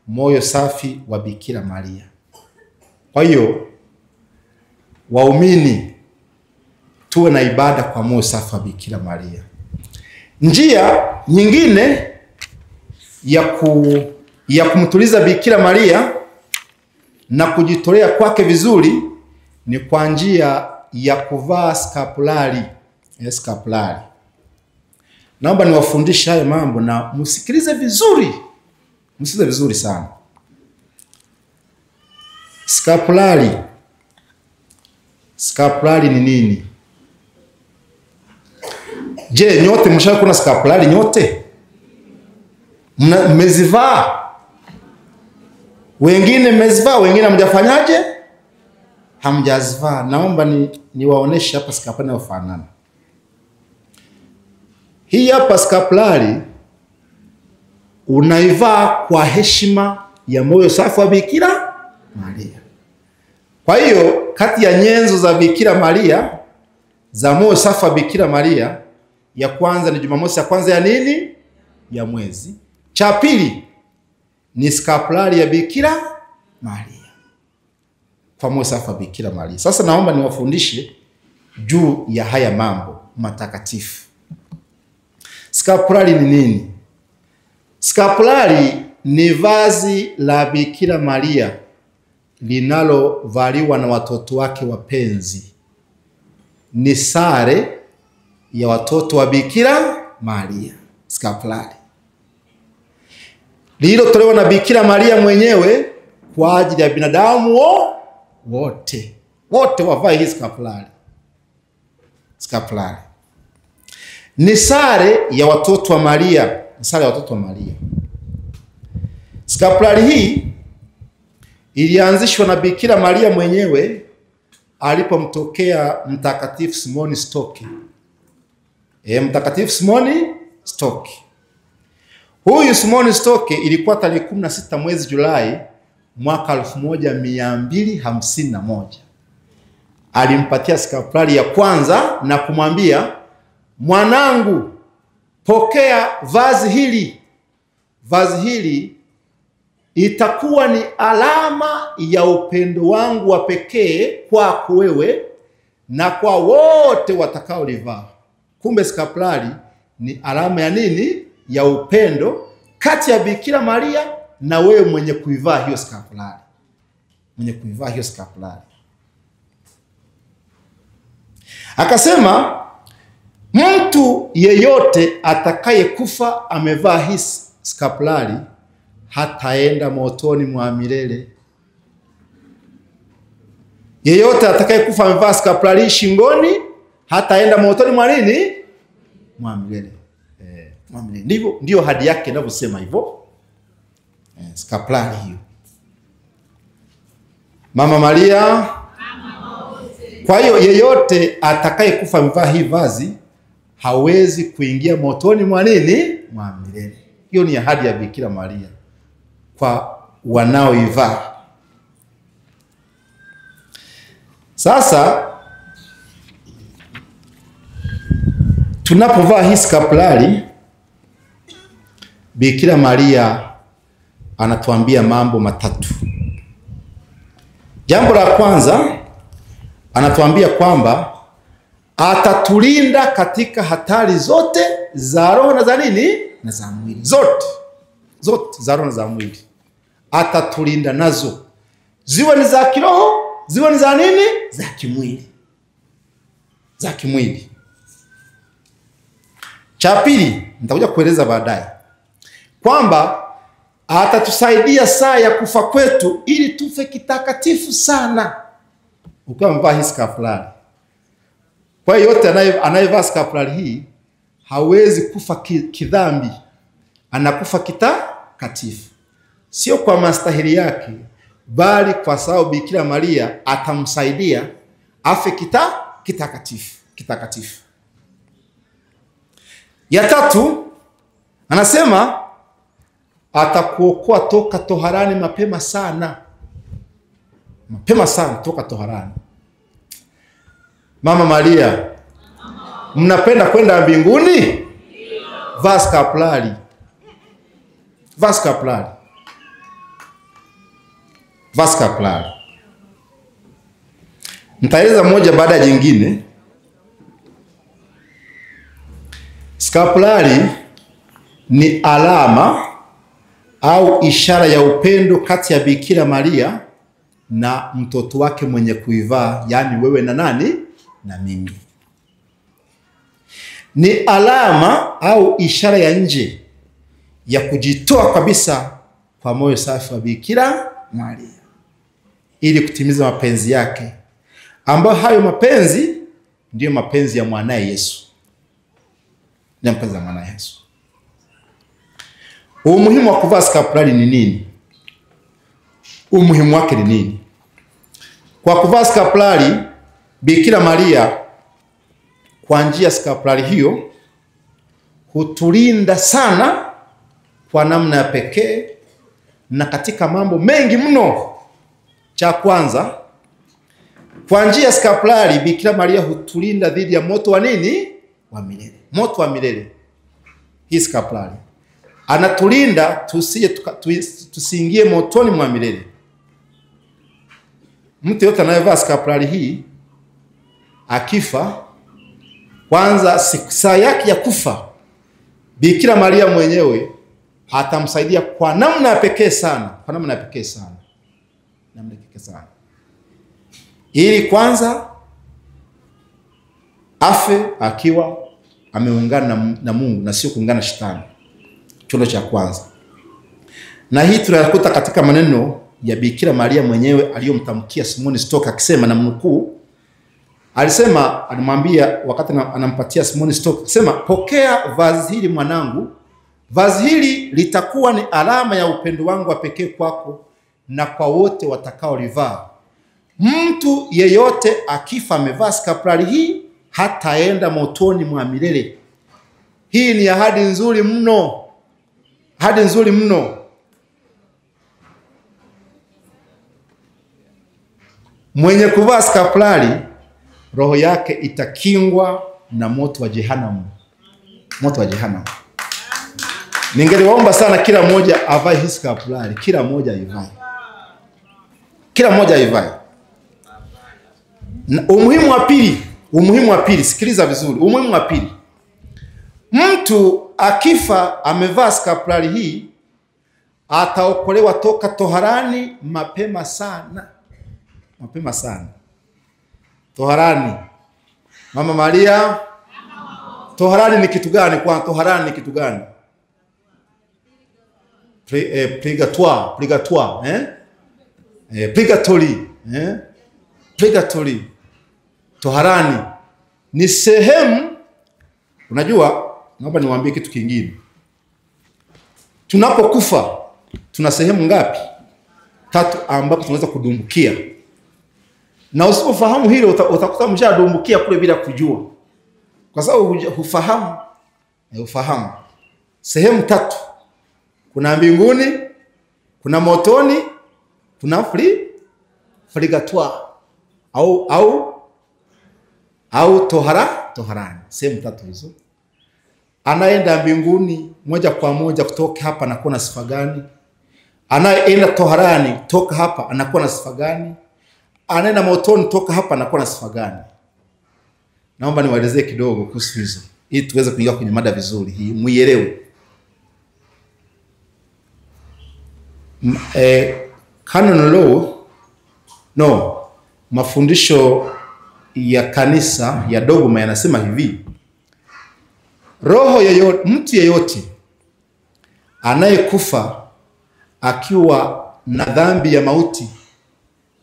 moyo safi wa Bikira Maria. Kwa hiyo waumini tuwe na ibada kwa moyo safi wa Bikira Maria. Njia nyingine ya kumtuliza Bikira Maria na kujitolea kwake vizuri ni kwa njia ya kuvaa skapulari. Naomba niwafundishe haya mambo na msikilize vizuri sana. Skapulari ni nini? Je, nyote mshawahi kuona skapulari nyote? Mmezivaa? Wengine mmezivaa, wengine hamjafanyaje? Hamjazivaa. Naomba niwaoneshe hapa skapulari inayofanana. Hii hapa skapulari unaivaa kwa heshima ya moyo safi wa Bikira Maria. Kwa hiyo kati ya nyenzo za Bikira Maria za moyo safi wa Bikira Maria, ya kwanza ni Jumamosi ya kwanza ya nini? Ya mwezi. Cha pili ni skapulari ya Bikira Maria. kwa moyo safi wa Bikira Maria. Sasa naomba niwafundishe juu ya haya mambo matakatifu. Skapulari ni nini? Skapulari ni vazi la Bikira Maria linalovaliwa na watoto wake wapenzi. Ni sare ya watoto wa Bikira Maria. Skapulari lililotolewa na Bikira Maria mwenyewe kwa ajili ya binadamu wote wavae hii skapulari. Skapulari ni sare ya watoto wa Maria, ni sare ya watoto wa Maria. Skapulari hii ilianzishwa na Bikira Maria mwenyewe alipomtokea Mtakatifu Simoni Stoki. Mtakatifu Simoni Stoki. Huyu Simoni Stoki ilikuwa tarehe 16 mwezi Julai mwaka 1251. Alimpatia skapulari ya kwanza na kumwambia, mwanangu, pokea vazi hili. Vazi hili itakuwa ni alama ya upendo wangu wa pekee kwako wewe na kwa wote watakaolivaa. Kumbe skapulari ni alama ya nini? Ya upendo kati ya Bikira Maria na wewe mwenye kuivaa hiyo skapulari. Mwenye kuivaa hiyo skapulari. Akasema, mtu yeyote atakayekufa amevaa hii skapulari hataenda motoni mwa milele. Yeyote atakayekufa amevaa skapulari shingoni hataenda motoni mwa nini? Mwa milele. Ndio hadi yake inavyosema hivyo. Skapulari hiyo. Mama Maria. Kwa hiyo yeyote atakayekufa amevaa hii vazi hawezi kuingia motoni mwa nini? Mwa milele. Hiyo ni ahadi ya Bikira Maria kwa wanaoivaa. Sasa tunapovaa hii skapulari, Bikira Maria anatuambia mambo matatu. Jambo la kwanza, anatuambia kwamba atatulinda katika hatari zote za roho na za nini? Na za mwili. Zote za roho na za mwili atatulinda nazo, ziwe ni za kiroho, ziwe ni za nini? Za kimwili. Za kimwili. Cha pili, nitakuja kueleza baadaye, kwamba atatusaidia saa ya kufa kwetu ili tufe kitakatifu sana. Ukiwa umevaa hii skapulari. Kwa hiyo yote anayevaa skapulari hii hawezi kufa kidhambi. Anakufa kitakatifu. Sio kwa mastahili yake, bali kwa sababu Bikira Maria atamsaidia afe kitakatifu. Ya tatu, anasema atakuokoa toka toharani mapema sana. Mapema sana toka toharani. Mama Maria, mnapenda kwenda mbinguni? Vaa skapulari. Vaa skapulari. Vaa skapulari. Nitaeleza moja baada ya jingine. Skapulari ni alama au ishara ya upendo kati ya Bikira Maria na mtoto wake mwenye kuivaa, yani wewe na nani? Na mimi. Ni alama au ishara ya nje ya kujitoa kabisa kwa moyo safi wa Bikira Maria ili kutimiza mapenzi yake, ambayo hayo mapenzi ndiyo mapenzi ya mwanae Yesu. Ni mapenzi ya mwanae Yesu. Umuhimu wa kuvaa skapulari ni nini? Umuhimu wake ni nini? Kwa kuvaa skapulari, Bikira Maria kwa njia skapulari hiyo hutulinda sana kwa namna ya pekee na katika mambo mengi mno. Cha kwanza, kwa njia skapulari Bikira Maria hutulinda dhidi ya moto wa nini? Wa milele. Moto wa milele. Hii skapulari anatulinda tusiingie motoni mwa milele. mtu yote anayevaa skapulari hii akifa, kwanza saa yake ya kufa Bikira Maria mwenyewe atamsaidia kwa namna ya pekee sana, ili kwanza afe akiwa ameungana na Mungu na sio kuungana na shetani. Chono cha kwanza. Na hii tunakuta katika maneno ya Bikira Maria mwenyewe aliyomtamkia Simoni Stoka, akisema na mnukuu, alimwambia wakati anampatia Simoni Stoka, akisema, pokea vazi hili mwanangu, vazi hili litakuwa ni alama ya upendo wangu wa pekee kwako na kwa wote watakaolivaa. Mtu yeyote akifa amevaa skapulari hii hataenda motoni mwa milele. Hii ni ahadi nzuri mno. Ahadi nzuri mno. Mwenye kuvaa skapulari roho yake itakingwa na moto wa jehanamu. Moto wa jehanamu. Ningeliwaomba sana kila mmoja avae hii skapulari, kila mmoja aivae. Kila mmoja aivae. Umuhimu wa pili, sikiliza vizuri. Umuhimu wa pili. Mtu akifa amevaa skapulari hii ataokolewa toka toharani mapema sana. Mapema sana. Toharani. Mama Maria, toharani ni kitu gani? Kwa toharani ni kitu gani? Purgatory. Toharani ni sehemu, unajua, naomba niwaambie kitu kingine. Tunapokufa tuna sehemu ngapi? 3 ambapo tunaweza kudumbukia. Na usipofahamu hilo utakuta mshadumbukia kule bila kujua. Kwa sababu hufahamu. Sehemu 3. Kuna mbinguni, kuna motoni, kuna purgatoire au toharani. Sehemu 3 hizo. Anaenda mbinguni moja kwa moja kutoka hapa anakuwa na sifa gani? Anayeenda toharani toka hapa anakuwa na sifa gani? Anaenda motoni toka hapa anakuwa na sifa gani? Naomba niwaelezee kidogo kuhusu hizo ili tuweze kuingia kwenye mada vizuri hii muielewe. Canon law, mafundisho ya kanisa ya dogma yanasema hivi: mtu yeyote anayekufa akiwa na dhambi ya mauti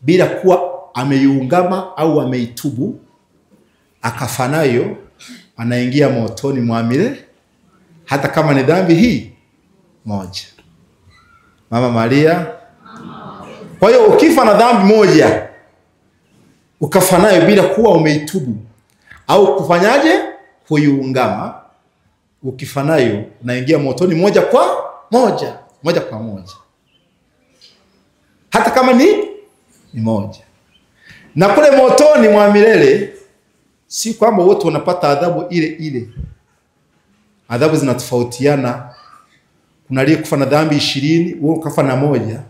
bila kuwa ameiungama au ameitubu, akafa nayo, anaingia motoni mwa milele, hata kama ni dhambi hii moja. Mama Maria. Kwa hiyo ukifa na dhambi moja ukafa nayo bila kuwa umeitubu au kufanyaje, kuiungama, ukifa nayo unaingia motoni moja kwa moja. Hata kama ni moja. Na kule motoni mwa milele si kwamba wote wanapata adhabu ile. Adhabu zinatofautiana. Kuna aliyekufa na dhambi 20, wewe ukafa na moja.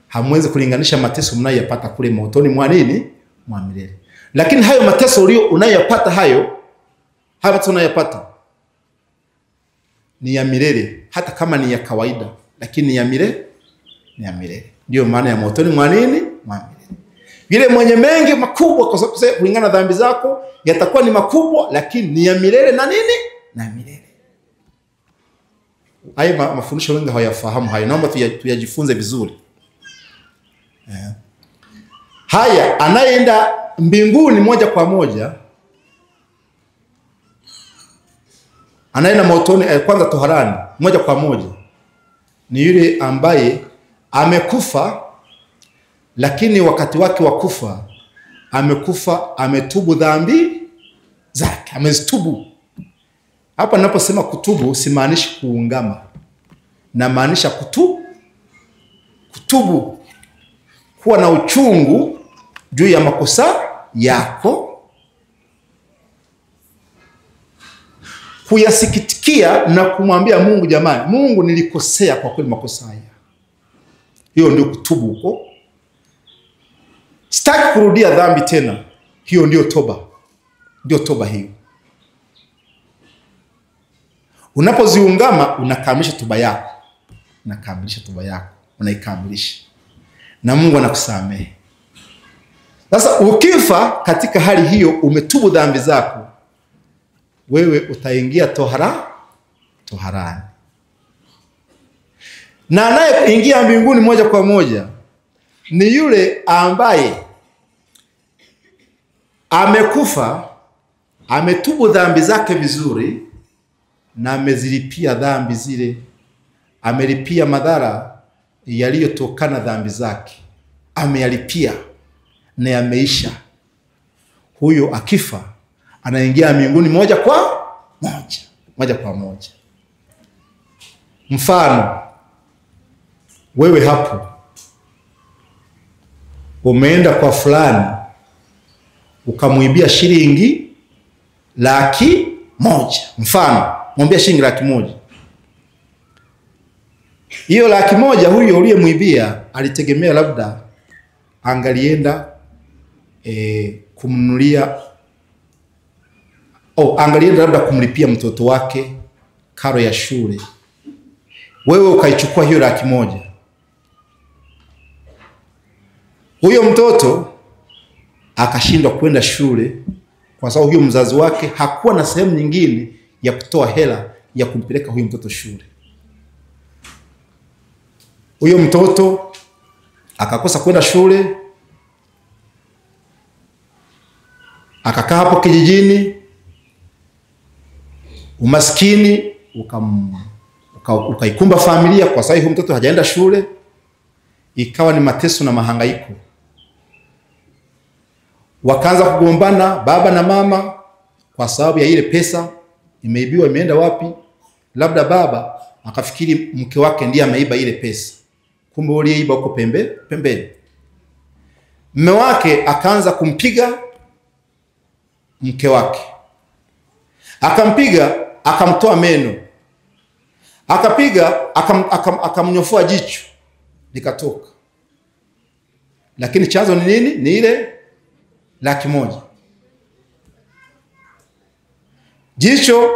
Hamwezi kulinganisha mateso mnayoyapata kule motoni mwa nini? Mwa milele. Lakini hayo mateso unayopata hayo mateso unayopata ni ya milele, hata kama ni ya kawaida, lakini ni ya milele. Ndio maana ya motoni mwa nini? Mwa milele. Yule mwenye mengi makubwa, kwa sababu kulingana na dhambi zako yatakuwa ni makubwa, lakini ni ya milele na nini? Na milele. Hayo mafundisho wengi hawayafahamu hayo. Naomba tuyajifunze vizuri. Haya, anayeenda mbinguni moja kwa moja, anaenda motoni kwanza toharani moja kwa moja, ni yule ambaye amekufa, lakini wakati wake wa kufa amekufa ametubu dhambi zake, amezitubu. Hapa ninaposema kutubu simaanishi kuungama, na maanisha kutubu, kuwa na uchungu juu ya makosa yako, kuyasikitikia na kumwambia Mungu, jamani, Mungu nilikosea kwa kweli makosa haya. Hiyo ndio kutubu huko. sitaki kurudia dhambi tena. Hiyo ndio toba. Ndio toba hiyo. Unapoziungama unakamilisha toba yako. Unakamilisha toba yako. Unaikamilisha. Na Mungu anakusamehe. Sasa ukifa katika hali hiyo, umetubu dhambi zako, wewe utaingia toharani. Na anayeingia mbinguni moja kwa moja ni yule ambaye amekufa, ametubu dhambi zake vizuri, na amezilipia dhambi zile, amelipia madhara yaliyotokana dhambi zake, ameyalipia na yameisha. Huyo akifa anaingia mbinguni moja kwa moja. Mfano, wewe hapo umeenda kwa fulani ukamuibia shilingi 100,000. Mfano, mwambia shilingi 100,000. Hiyo 100,000 huyo uliyemuibia alitegemea labda angalienda kumnunulia angalienda labda kumlipia mtoto wake karo ya shule. Wewe ukaichukua hiyo 100,000. Huyo mtoto akashindwa kwenda shule kwa sababu huyo mzazi wake hakuwa na sehemu nyingine ya kutoa hela ya kumpeleka huyo mtoto shule. Huyo mtoto akakosa kwenda shule, akakaa hapo kijijini, umaskini ukaikumba familia kwa sababu huyo mtoto hajaenda shule, ikawa ni mateso na mahangaiko. Wakaanza kugombana baba na mama kwa sababu ya ile pesa imeibiwa, imeenda wapi? Labda baba akafikiri mke wake ndiye ameiba ile pesa, kumbe aliyeiba huko pembeni. Mume wake akaanza kumpiga mke wake, akampiga, akamtoa meno, akapiga, akamnyofoa jicho likatoka. Lakini chanzo ni nini? Ni ile 100,000. Jicho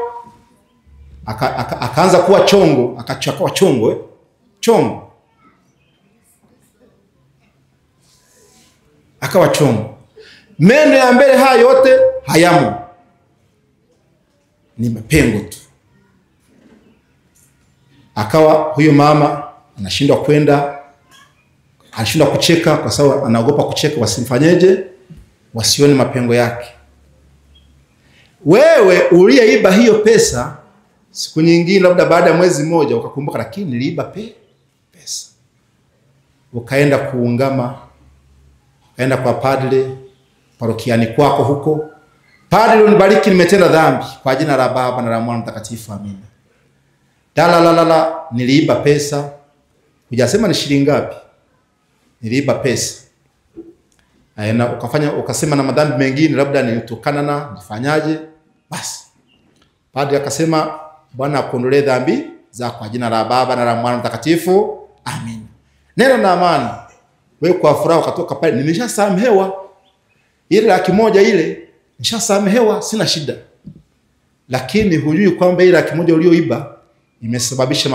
akaanza kuwa chongo, akachakawa chongo, akawa chongo. Meno ya mbele haya yote hayamo, ni mapengo tu. Akawa huyo mama anashindwa kwenda, anashindwa kucheka kwa sababu anaogopa kucheka wasimfanyeje, wasione mapengo yake. Wewe uliyeiba hiyo pesa, siku nyingine labda baada ya mwezi mmoja ukakumbuka, lakini niliiba pesa. Ukaenda kuungama, ukaenda kwa padre parokiani kwako huko. Padre, unibariki nimetenda dhambi, kwa jina la Baba na la Mwana Mtakatifu, amina. Niliiba pesa. Hujasema ni shilingi ngapi? Niliiba pesa. Na ukasema na madhambi mengine labda nilitokana na nifanyaje? Basi padre akasema, Bwana akuondolee dhambi zako kwa jina la Baba na la Mwana Mtakatifu, amina. Neno na amani. Wewe kwa furaha ukatoka pale, nimeshasamehewa. Ile 100,000 ile nishasamehewa, sina shida. Lakini hujui kwamba ile 100,000 ulioiba imesababisha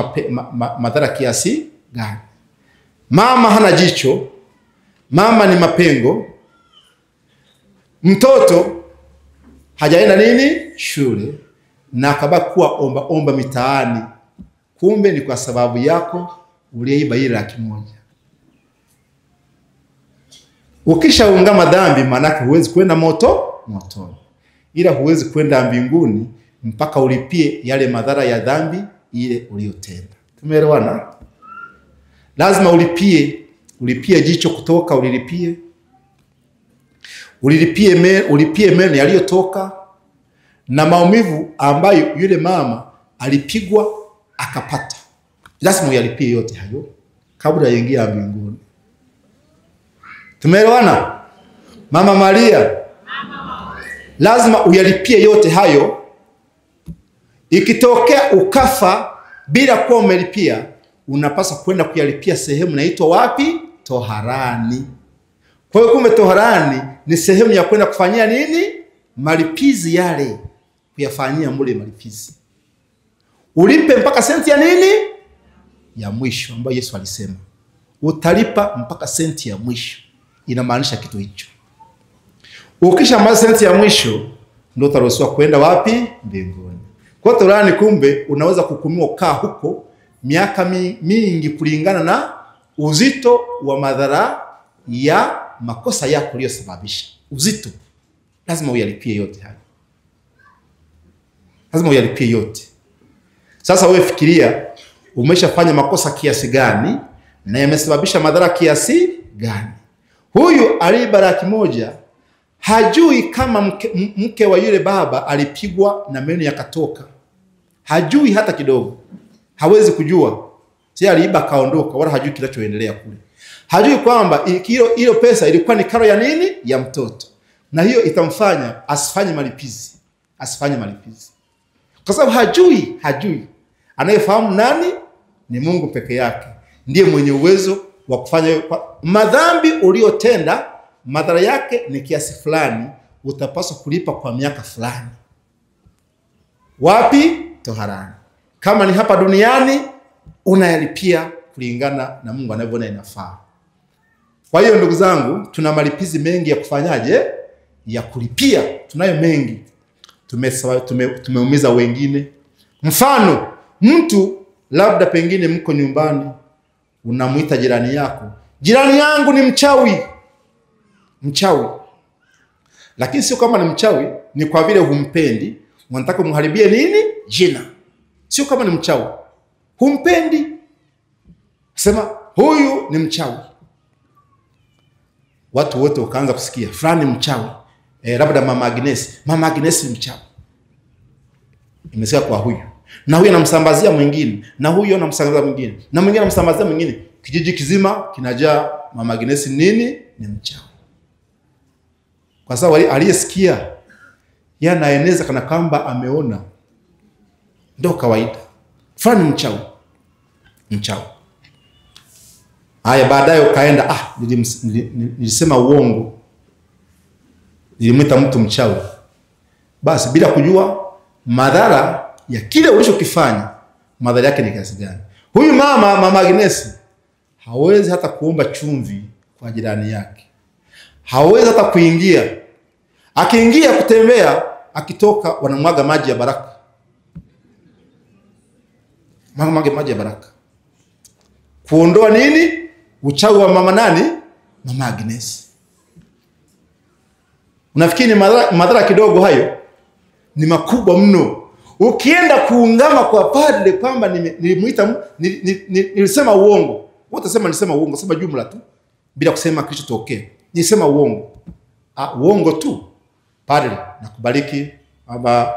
madhara kiasi gani. Mama hana jicho, mama ni mapengo, mtoto hajaenda shule, na akabaki kuwa omba mitaani. Kumbe ni kwa sababu yako uliyeiba ile 100,000. Ukishaungama dhambi, manake huwezi kwenda motoni, ila huwezi kwenda mbinguni mpaka ulipie yale madhara ya dhambi ile uliyotenda. Tumeelewana? Lazima ulipie jicho kutoka, ulipie meno yaliyotoka, na maumivu ambayo yule mama alipigwa akapata. Lazima uyalipie yote hayo kabla yaingia mbinguni. Tumeelewana? Mama Maria, lazima uyalipie yote hayo. Ikitokea ukafa bila kuwa umelipia, unapaswa kwenda kuyalipia sehemu inaitwa wapi? Toharani. Kwa hiyo kumbe toharani ni sehemu ya kwenda kufanyia nini? Malipizi yale, kuyafanyia mule malipizi. Ulipe mpaka senti ya nini? Ya mwisho, ambayo Yesu alisema utalipa mpaka senti ya mwisho. Inamaanisha kitu hicho. Ukisha maliza senti ya mwisho ndio utaruhusiwa kwenda wapi? Mbinguni. Kwa toharani kumbe unaweza kuhukumiwa kaa huko miaka mingi kulingana na uzito wa madhara ya makosa yako uliyosababisha. Uzito lazima uyalipie yote hayo. Lazima uyalipie yote. Sasa wewe fikiria, umeshafanya makosa kiasi gani na yamesababisha madhara kiasi gani? Huyu aliiba 1,000,000 hajui kama mke wa yule baba alipigwa na meno yakatoka. Hajui hata kidogo. Hawezi kujua. Si aliiba kaondoka, wala hajui kinachoendelea kule. Hajui kwamba hiyo pesa ilikuwa ni karo ya nini? Ya mtoto. Na hiyo itamfanya asifanye malipizi. Asifanye malipizi. Kwa sababu hajui. Anayefahamu nani? Ni Mungu peke yake. Ndiye mwenye uwezo wa kufanya madhambi uliyotenda, madhara yake ni kiasi fulani, utapaswa kulipa kwa miaka fulani. Wapi? Toharani. Kama ni hapa duniani, unayalipia kulingana na Mungu anavyoona inafaa. Kwa hiyo ndugu zangu, tuna malipizi mengi ya kufanyaje? Ya kulipia. Tunayo mengi. Tumeumiza wengine. Mfano, mtu labda pengine mko nyumbani, unamuita jirani yako, jirani yangu ni mchawi. Mchawi. Lakini sio kama ni mchawi, ni kwa vile humpendi, unataka kumharibie nini? Jina. Sio kama ni mchawi. Humpendi. Sema huyu ni mchawi. Watu wote wakaanza kusikia fulani mchawi. Labda Mama Agnes. Mama Agnes ni mchawi. Imesikia kwa huyu. Na huyu anamsambazia mwingine. Na huyu anamsambazia mwingine. Na mwingine anamsambazia mwingine. Kijiji kizima kinajaa Mama Agnes nini? Ni mchawi. Kwa sababu aliyesikia yanaeneza kana kwamba ameona. Ndio kawaida. Fulani mchawi. Mchawi. Haya, baadaye ukaenda, nilisema uongo. Nilimwita mtu mchawi. Basi bila kujua madhara ya kile ulichokifanya, madhara yake ni kiasi gani. Huyu Mama Agnes hawezi hata kuomba chumvi kwa jirani yake. Hawezi hata kuingia. Akiingia kutembea, akitoka wanamwaga maji ya baraka. Mwaga maji ya baraka. Kuondoa nini? Uchawi wa mama nani? Mama Agnes. Unafikiri madhara kidogo hayo? Ni makubwa mno. Ukienda kuungama kwa padre kwamba nilisema uongo. Wote sema nilisema uongo, sema jumla tu bila kusema kilichotokea. Nilisema uongo. Uongo tu. Padre, nakubariki. Baba,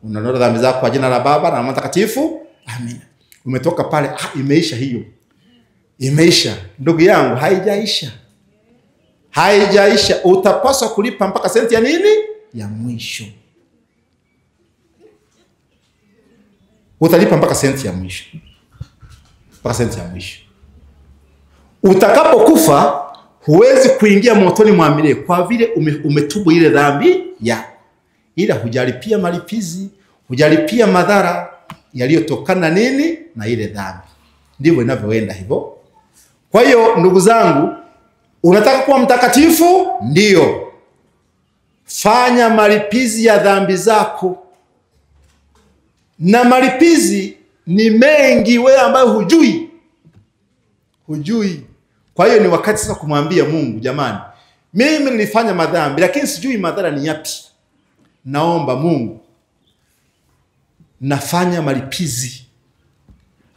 unaondoa dhambi zako kwa jina la Baba na Mtakatifu. Amina. Umetoka pale, imeisha hiyo. Imeisha. Ndugu yangu, haijaisha. Haijaisha. Utapaswa kulipa mpaka senti ya nini? Ya mwisho. Utalipa mpaka senti ya mwisho. Mpaka senti ya mwisho. Utakapokufa huwezi kuingia motoni mwa milele kwa vile umetubu ile dhambi yako. Ila hujalipia malipizi, hujalipia madhara yaliyotokana nini na ile dhambi. Ndivyo inavyoenda hivyo. Kwa hiyo ndugu zangu, unataka kuwa mtakatifu? Ndio. Fanya malipizi ya dhambi zako. Na malipizi ni mengi wewe ambayo hujui. Hujui. Kwa hiyo ni wakati sasa kumwambia Mungu, jamani, mimi nilifanya madhambi lakini sijui madhara ni yapi. Naomba Mungu, nafanya malipizi.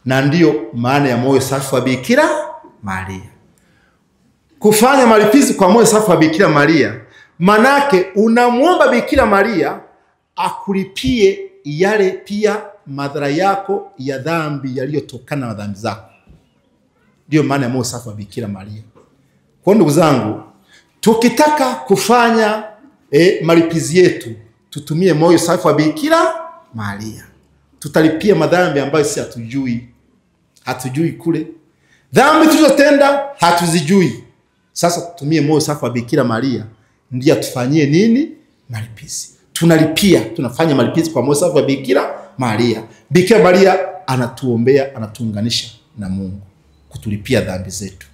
Na ndiyo maana ya moyo safi wa Bikira Maria. Kufanya malipizi kwa moyo safi wa Bikira Maria, manake unamuomba Bikira Maria akulipie yale pia madhara yako ya dhambi yaliyotokana na dhambi zako. Ndiyo maana ya moyo safi wa Bikira Maria. Kwa ndugu zangu, tukitaka kufanya malipizi yetu, tutumie moyo safi wa Bikira Maria. Tutalipia madhambi ambayo si hatujui. Hatujui kule. Dhambi tulizotenda hatuzijui. Sasa tutumie moyo safi wa Bikira Maria ndiye atufanyie nini? Malipizi. Tunalipia, tunafanya malipizi kwa moyo safi wa Bikira Maria. Bikira Maria anatuombea, anatuunganisha na Mungu kutulipia dhambi zetu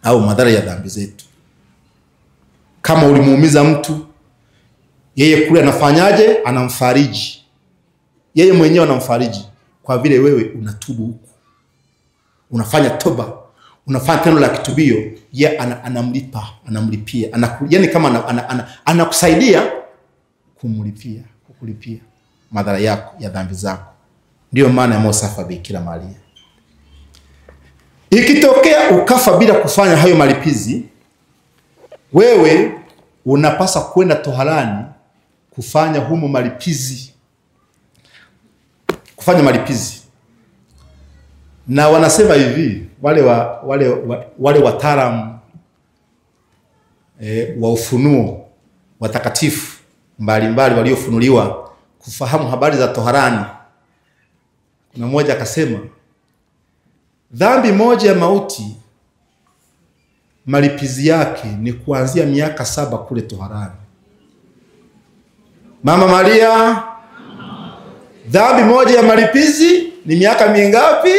au madhara ya dhambi zetu. Kama ulimuumiza mtu, yeye kule anafanyaje? Anamfariji. Yeye mwenyewe anamfariji kwa vile wewe unatubu huku. Unafanya toba, unafanya tendo la kitubio, yeye anamlipia. Yaani kama anakusaidia kukulipia madhara yako ya dhambi zako. Ndio maana ya moyo safi wa Bikira Maria. Ikitokea ukafa bila kufanya hayo malipizi, wewe unapaswa kwenda toharani kufanya humo malipizi. Kufanya malipizi. Na wanasema hivi, wale wataalamu wa ufunuo watakatifu mbalimbali waliofunuliwa kufahamu habari za toharani. Kuna mmoja akasema, dhambi moja ya mauti malipizi yake ni kuanzia miaka 7 kule toharani. Mama Maria, dhambi moja ya malipizi ni miaka mingapi?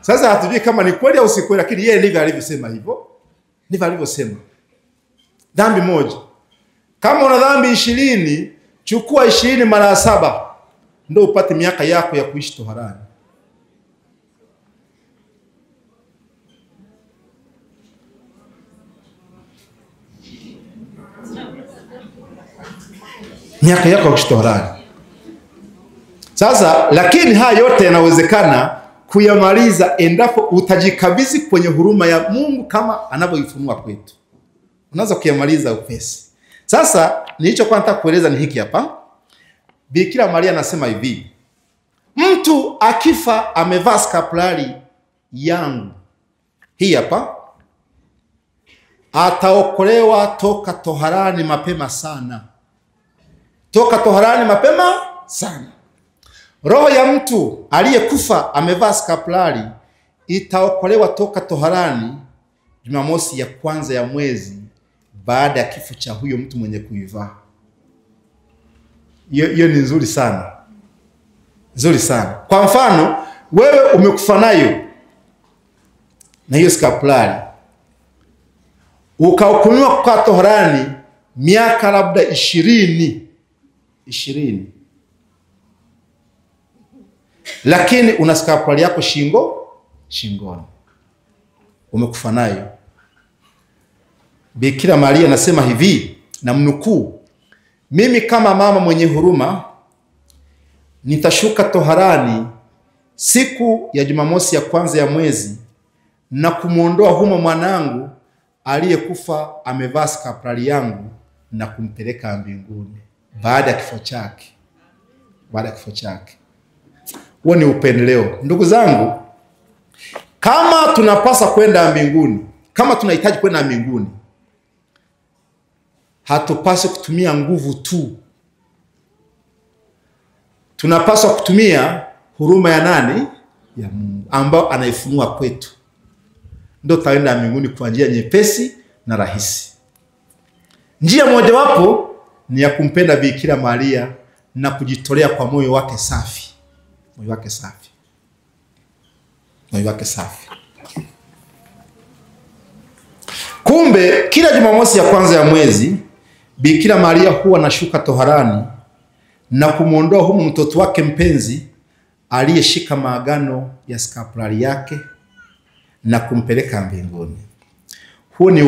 Sasa hatujui kama ni kweli au si kweli, lakini yeye ndivyo alivyosema hivyo. Ndivyo alivyosema. Dhambi moja. Kama una dhambi 20, chukua 20 mara 7 ndio upate miaka yako ya kuishi toharani. Miaka yako ya kuishi toharani. Sasa lakini haya yote yanawezekana kuyamaliza endapo utajikabidhi kwenye huruma ya Mungu kama anavyoifunua kwetu. Unaweza kuyamaliza upesi. Sasa nilichokuwa nataka kueleza ni hiki hapa. Bikira Maria anasema hivi, mtu akifa amevaa skapulari yangu hii hapa, ataokolewa toka toharani mapema sana. Toka toharani mapema sana. Roho ya mtu aliyekufa amevaa skapulari itaokolewa toka toharani Jumamosi ya kwanza ya mwezi baada ya kifo cha huyo mtu mwenye kuivaa. Hiyo ni nzuri sana. Nzuri sana. Kwa mfano, wewe umekufa nayo na hiyo skapulari, ukahukumiwa kwa toharani miaka labda 20. Lakini una skapulari yako shingoni. Umekufa nayo. Bikira Maria anasema hivi, na mnukuu, mimi kama mama mwenye huruma nitashuka toharani siku ya Jumamosi ya kwanza ya mwezi na kumuondoa humo mwanangu aliyekufa amevaa skapulari yangu na kumpeleka mbinguni baada ya kifo chake. Baada ya kifo chake. Huo ni upendeleo. Ndugu zangu, kama tunapaswa kwenda mbinguni, kama tunahitaji kwenda mbinguni, hatupaswi kutumia nguvu tu. Tunapaswa kutumia huruma ya nani? Ya Mungu, ambao anaifunua kwetu. Ndio tutaenda mbinguni kwa njia nyepesi na rahisi. Njia mojawapo ni ya kumpenda Bikira Maria na kujitolea kwa moyo wake safi. Moyo wake safi. Moyo wake safi. Kumbe kila Jumamosi ya kwanza ya mwezi Bikira Maria huwa anashuka toharani na kumuondoa humu mtoto wake mpenzi aliyeshika maagano ya skapulari yake na kumpeleka mbinguni. Huo ni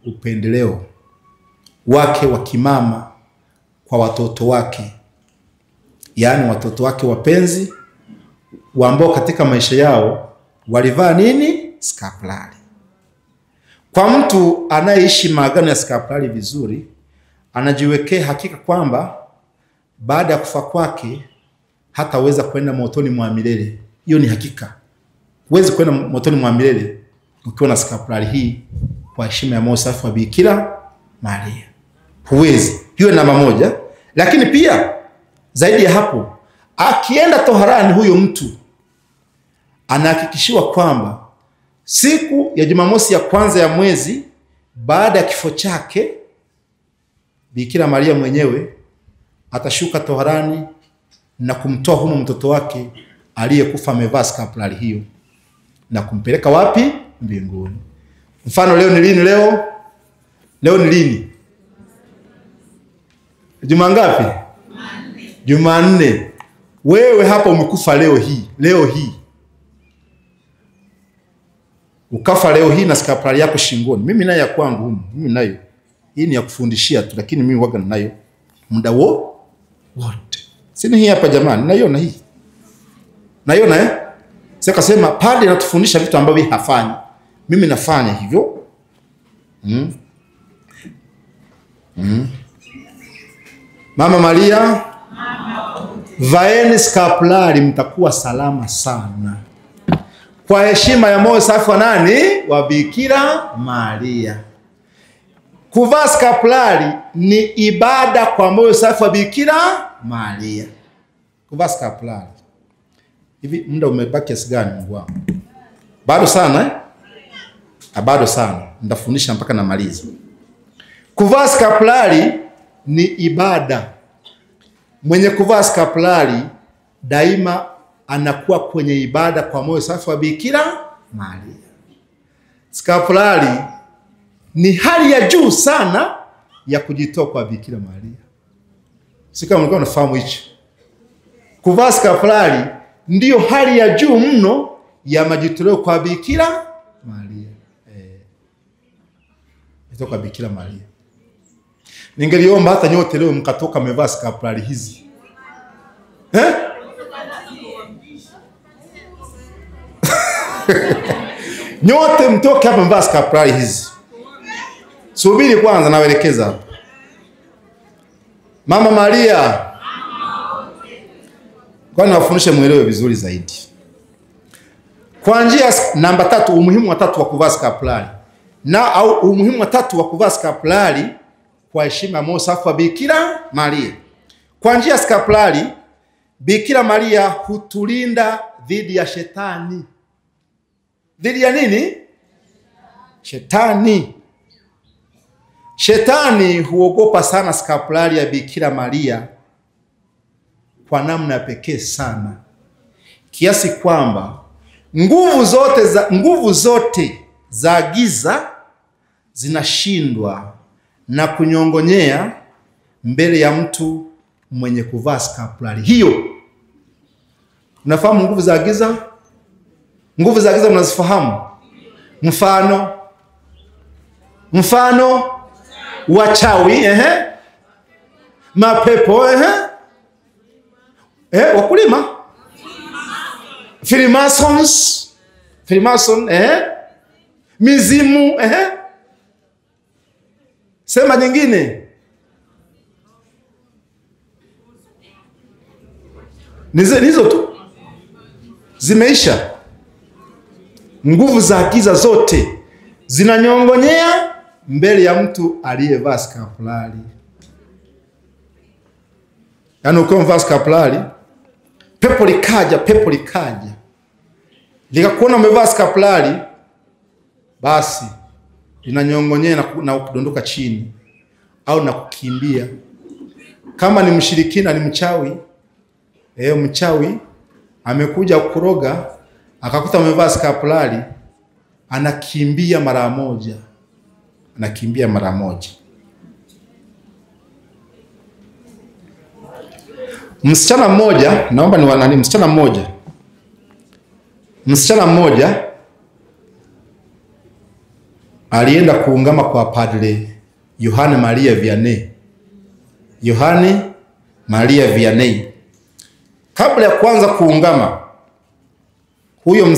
upendeleo wake wa kimama kwa watoto wake. Yaani watoto wake wapenzi ambao katika maisha yao walivaa nini? Skapulari. Kwa mtu anayeishi maagano ya skapulari vizuri, anajiwekea hakika kwamba baada ya kufa kwake hataweza kwenda motoni mwa milele. Hiyo ni hakika. Huwezi kwenda motoni mwa milele ukiwa na skapulari hii kwa heshima ya moyo safi wa Bikira Maria. Huwezi. Hiyo namba moja. Lakini pia zaidi ya hapo, akienda toharani huyo mtu anahakikishiwa kwamba Siku ya Jumamosi ya kwanza ya mwezi baada ya kifo chake, Bikira Maria mwenyewe atashuka toharani na kumtoa humo mtoto wake aliyekufa amevaa skapulari hiyo na kumpeleka wapi? Mbinguni. Mfano leo ni lini? Leo ni lini? Juma ngapi? Jumanne. Wewe hapa umekufa leo hii. Ukafa leo hii na skapulari yako shingoni. Mimi nayo ya kwangu humu. Mimi nayo. Hii ni ya kufundishia tu, lakini mimi waga nayo muda wote. Sini hii hapa jamani, naiona hii. Naiona Sasa kasema padre anatufundisha vitu ambavyo hafanyi. Mimi nafanya hivyo. Mama Maria, vaeni skapulari mtakuwa salama sana. Kwa heshima ya moyo safi wa nani? Wa Bikira Maria. Kuvaa skapulari ni ibada kwa moyo safi wa Bikira Maria. Kuvaa skapulari. Hivi muda umebaki kiasi gani Mungu wangu? Bado sana bado sana. Nitafundisha mpaka namaliza. Kuvaa skapulari ni ibada. Mwenye kuvaa skapulari daima anakuwa kwenye ibada kwa moyo safi wa Bikira Maria. Skapulari ni hali ya juu sana ya kujitoa kwa Bikira Maria. Si kama mlikuwa mnafahamu hicho. Kuvaa skapulari ndiyo hali ya juu mno ya majitoleo kwa Bikira Maria. Kwa Bikira Maria. Ningeliomba hata nyote leo mkatoka mmevaa skapulari hizi. Nyote mtoke hapa mmevaa skapulari hizi. Subiri kwanza nawaelekeza hapa. Mama Maria. Kwa nawafundisha muelewe vizuri zaidi. Kwa njia namba 3, umuhimu wa 3 wa kuvaa skapulari. Au umuhimu wa 3 wa kuvaa skapulari kwa heshima ya moyo safi wa Bikira Maria. Kwa njia skapulari, Bikira Maria hutulinda dhidi ya shetani. Dhidi ya nini? Shetani. Shetani huogopa sana skapulari ya Bikira Maria kwa namna pekee sana, kiasi kwamba nguvu zote za giza zinashindwa na kunyongonyea mbele ya mtu mwenye kuvaa skapulari hiyo. Unafahamu nguvu za giza? Nguvu za giza unazifahamu? Mfano wachawi, mapepo, wakulima, Freemason, mizimu, sema nyingine. Nizo tu zimeisha. Nguvu za giza zote zinanyongonyea mbele ya mtu aliyevaa skapulari. Yaani ukiwa umevaa skapulari, pepo likaja likakuona umevaa skapulari, basi linanyongonyea na kudondoka chini au na kukimbia. Kama ni mshirikina, ni mchawi, mchawi amekuja kukuroga akakuta umevaa skapulari, anakimbia mara moja. Msichana mmoja, naomba ni wanani, msichana mmoja alienda kuungama kwa Padre Yohane Maria Vianney. Kabla ya kuanza kuungama, huyo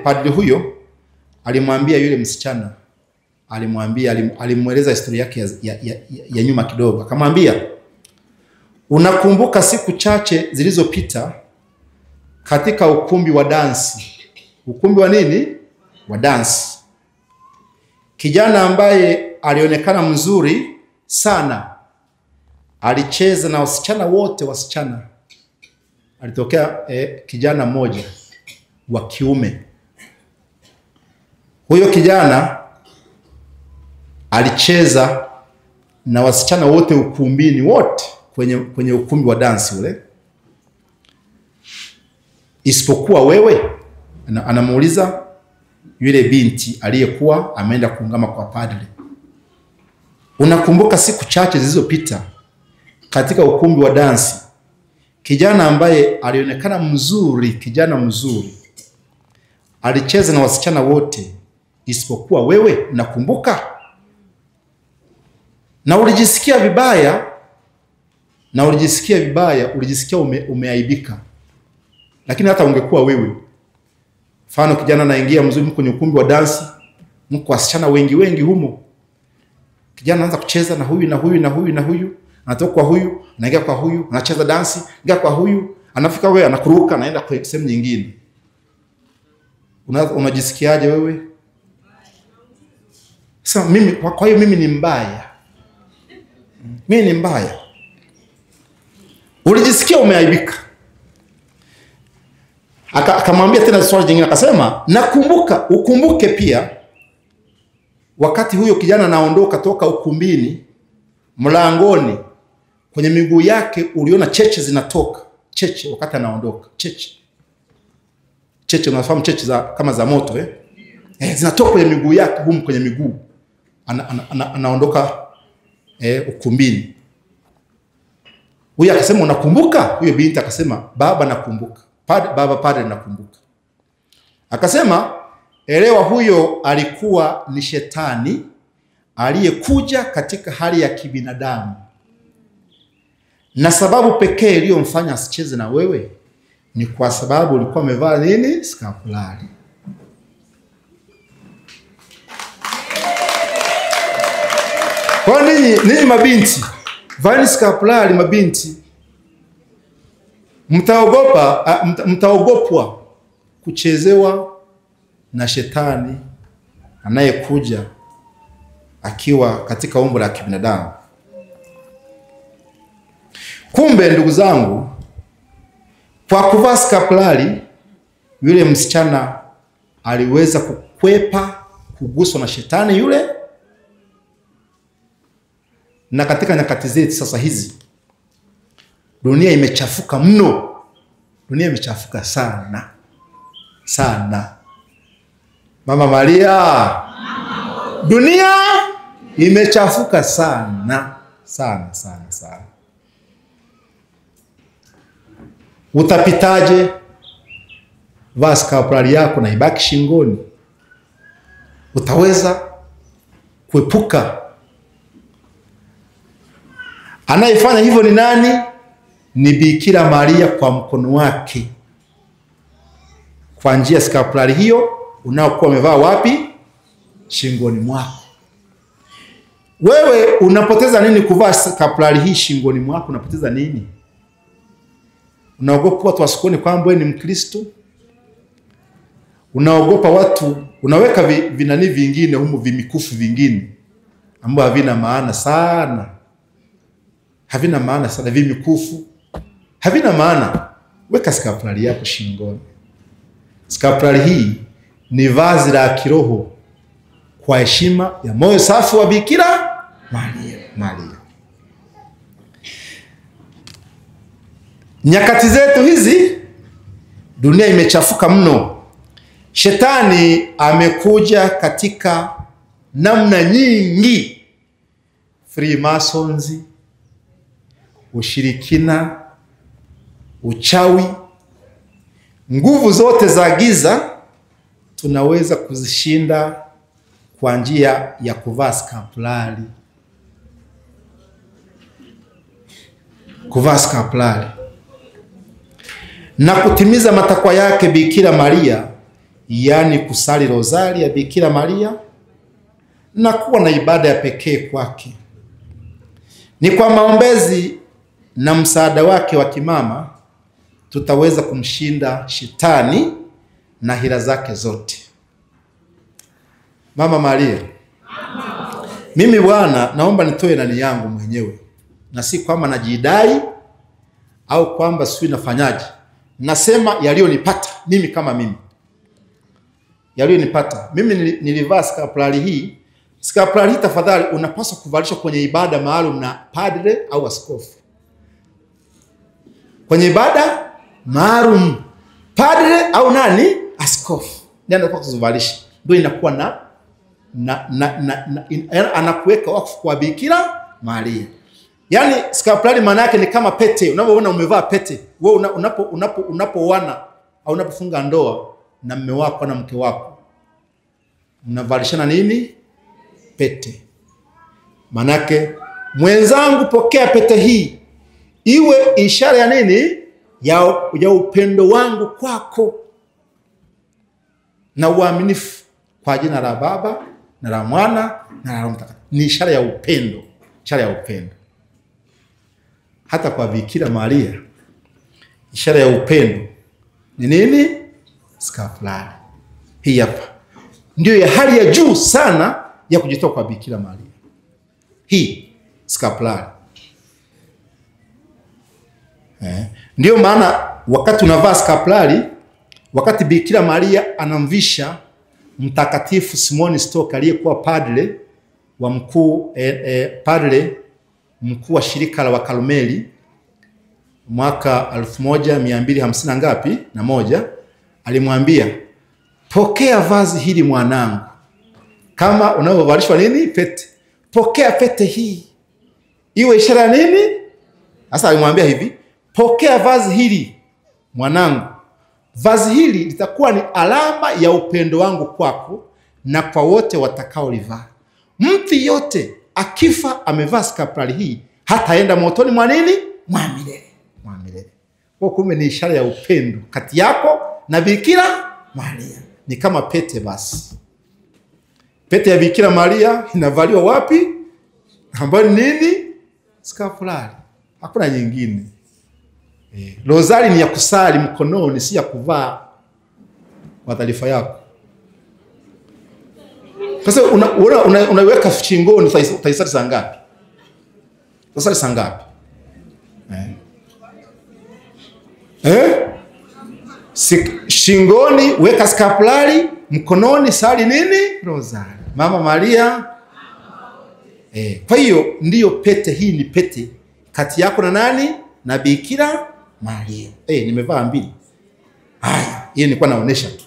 padre huyo alimwambia yule msichana, alimweleza historia yake ya nyuma kidogo. Akamwambia, unakumbuka siku chache zilizopita katika ukumbi wa dansi. Ukumbi wa nini? Wa dansi. Kijana ambaye alionekana mzuri sana alicheza na wasichana. Alitokea kijana mmoja wa kiume. Huyo kijana alicheza na wasichana wote ukumbini, wote kwenye ukumbi wa dansi ule, isipokuwa wewe. Anamuuliza yule binti aliyekuwa ameenda kuungama kwa padri, unakumbuka siku chache zilizopita katika ukumbi wa dansi, kijana ambaye alionekana mzuri, kijana mzuri, alicheza na wasichana wote isipokuwa wewe, unakumbuka? Na ulijisikia vibaya, ulijisikia umeaibika. Lakini hata ungekuwa wewe, mfano kijana anaingia mzuri kwenye ukumbi wa dansi, mko wasichana wengi humo, kijana anaanza kucheza na huyu na huyu na huyu na huyu, anatoka kwa huyu, anaingia kwa huyu, anacheza dansi, ingia kwa huyu, anafika wewe anakuruka, anaenda kwa sehemu nyingine. Unajisikiaje wewe? Sasa kwa hiyo mimi ni mbaya. Mimi ni mbaya. Ulijisikia umeaibika. Akamwambia tena swali jingine, akasema, nakumbuka, ukumbuke pia wakati huyo kijana anaondoka toka ukumbini, mlangoni kwenye miguu yake uliona cheche zinatoka. Cheche wakati anaondoka. Cheche unafahamu cheche kama za moto zinatoka kwenye miguu yake, humu kwenye miguu. Anaondoka ukumbini. Huyo akasema, unakumbuka? Huyo binti akasema, baba nakumbuka. Padre nakumbuka. Akasema, elewa, huyo alikuwa ni shetani aliyekuja katika hali ya kibinadamu, na sababu pekee iliyomfanya asicheze na wewe ni kwa sababu ulikuwa umevaa nini? Skapulari. Kwa nini mabinti, vaeni skapulari mabinti. Mtaogopwa kuchezewa na shetani anayekuja akiwa katika umbo la kibinadamu. Kumbe ndugu zangu, kwa kuvaa skapulari yule msichana aliweza kukwepa kuguswa na shetani yule. Na katika nyakati zetu sasa hizi, dunia imechafuka mno. Dunia imechafuka sana. Mama Maria, dunia imechafuka sana. Utapitaje? Vaa skapulari yako na ibaki shingoni. Utaweza kuepuka. Anayefanya hivyo ni nani? Ni Bikira Maria kwa mkono wake, kwa njia skapulari hiyo unaokuwa umevaa wapi? Shingoni mwako. Wewe unapoteza nini kuvaa skapulari hii shingoni mwako? Unapoteza nini? Unaogopa watu wasikuone kwamba wewe ni Mkristo? Unaogopa watu, unaweka vinani vingine humu, vimikufu vingine ambao havina maana sana. Vimikufu havina maana. Weka skapulari yako shingoni. Skapulari hii ni vazi la kiroho kwa heshima ya moyo safi wa Bikira Maria. Nyakati zetu hizi, dunia imechafuka mno. Shetani amekuja katika namna nyingi. Freemasons, ushirikina, uchawi, nguvu zote za giza tunaweza kuzishinda kwa njia ya kuvaa skapulari. Kuvaa skapulari na kutimiza matakwa yake Bikira Maria, yani kusali rozari ya Bikira Maria na kuwa na ibada ya pekee kwake. Ni kwa maombezi na msaada wake wa kimama tutaweza kumshinda shetani na hila zake zote. Mama Maria, mimi Bwana naomba nitoe nani yangu mwenyewe, na si kwamba najidai au kwamba sisi nafanyaje. Nasema yaliyonipata mimi kama mimi. yaliyonipata. Mimi nilivaa skapulari hii. Skapulari hii tafadhali unapaswa kuvalishwa kwenye ibada maalum na padre au askofu. Kwenye ibada maalum padre au nani? Askofu. Ndiye anapaswa kuzivalisha. Ndio inakuwa anakuweka wakfu kwa Bikira Maria. Yaani skapulari maana yake ni kama pete. Unapoona umevaa pete, wewe unapooana au unapofunga ndoa na mume wako na mke wako, mnavalishana nini? Pete. Maana yake mwenzangu, pokea pete hii iwe ishara ya nini? Ya upendo wangu kwako na uaminifu kwa jina la Baba na la Mwana na la Roho Mtakatifu. Ni ishara ya upendo, ishara ya upendo. Hata kwa Bikira Maria ishara ya upendo ni nini? Skapulari. Hii hapa ndio ya hali ya juu sana ya kujitoa kwa Bikira Maria. Hii skapulari. Ndio maana wakati unavaa skapulari, wakati Bikira Maria anamvisha Mtakatifu Simoni Stock aliyekuwa padre wa padre mkuu wa shirika la Wakarmeli mwaka 1250 ngapi na moja, alimwambia, pokea vazi hili mwanangu, kama unavyovalishwa nini? Pete. Pokea pete hii iwe ishara ya nini? Sasa alimwambia hivi, pokea vazi hili mwanangu, vazi hili litakuwa ni alama ya upendo wangu kwako na kwa wote watakaolivaa. Mtu yote akifa amevaa skapulari hii hataenda motoni mwa nini? Mwa milele. Mwa milele. Kwa kumbe ni ishara ya upendo kati yako na Bikira Maria. Ni kama pete basi. Pete ya Bikira Maria inavaliwa wapi? Ambayo nini? Skapulari. Hakuna nyingine. Rozari ni ya kusali mkononi, si ya kuvaa kwa taarifa yako. Sasa unaiweka shingoni, utaisali saa ngapi? Utasali saa ngapi? Shingoni weka skapulari, mkononi sali nini? Rozari. Mama Maria. Kwa hiyo ndiyo pete hii, ni pete kati yako na nani? Na Bikira Maria. Nimevaa mbili. Haya, hiyo nilikuwa naonesha tu.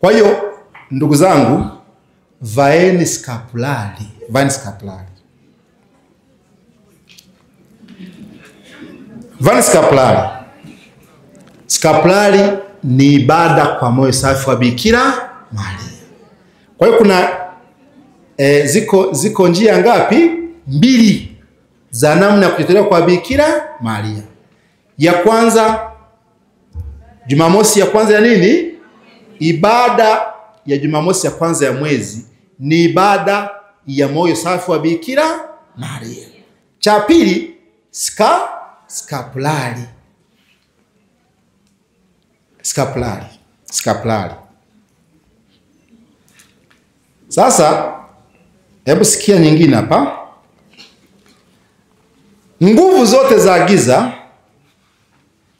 Kwa hiyo ndugu zangu, vaeni skapulari. Vaeni skapulari. Vaeni skapulari. Skapulari ni ibada kwa moyo safi wa Bikira Maria. Kwa hiyo kuna ziko njia ngapi? Mbili za namna ya kujitolea kwa Bikira Maria. Ya kwanza, Jumamosi ya kwanza ya nini? Ibada ya Jumamosi ya kwanza ya mwezi ni ibada ya moyo safi wa Bikira Maria. Cha pili, skapulari. Skapulari. Skapulari. Sasa hebu sikia nyingine hapa. Nguvu zote za giza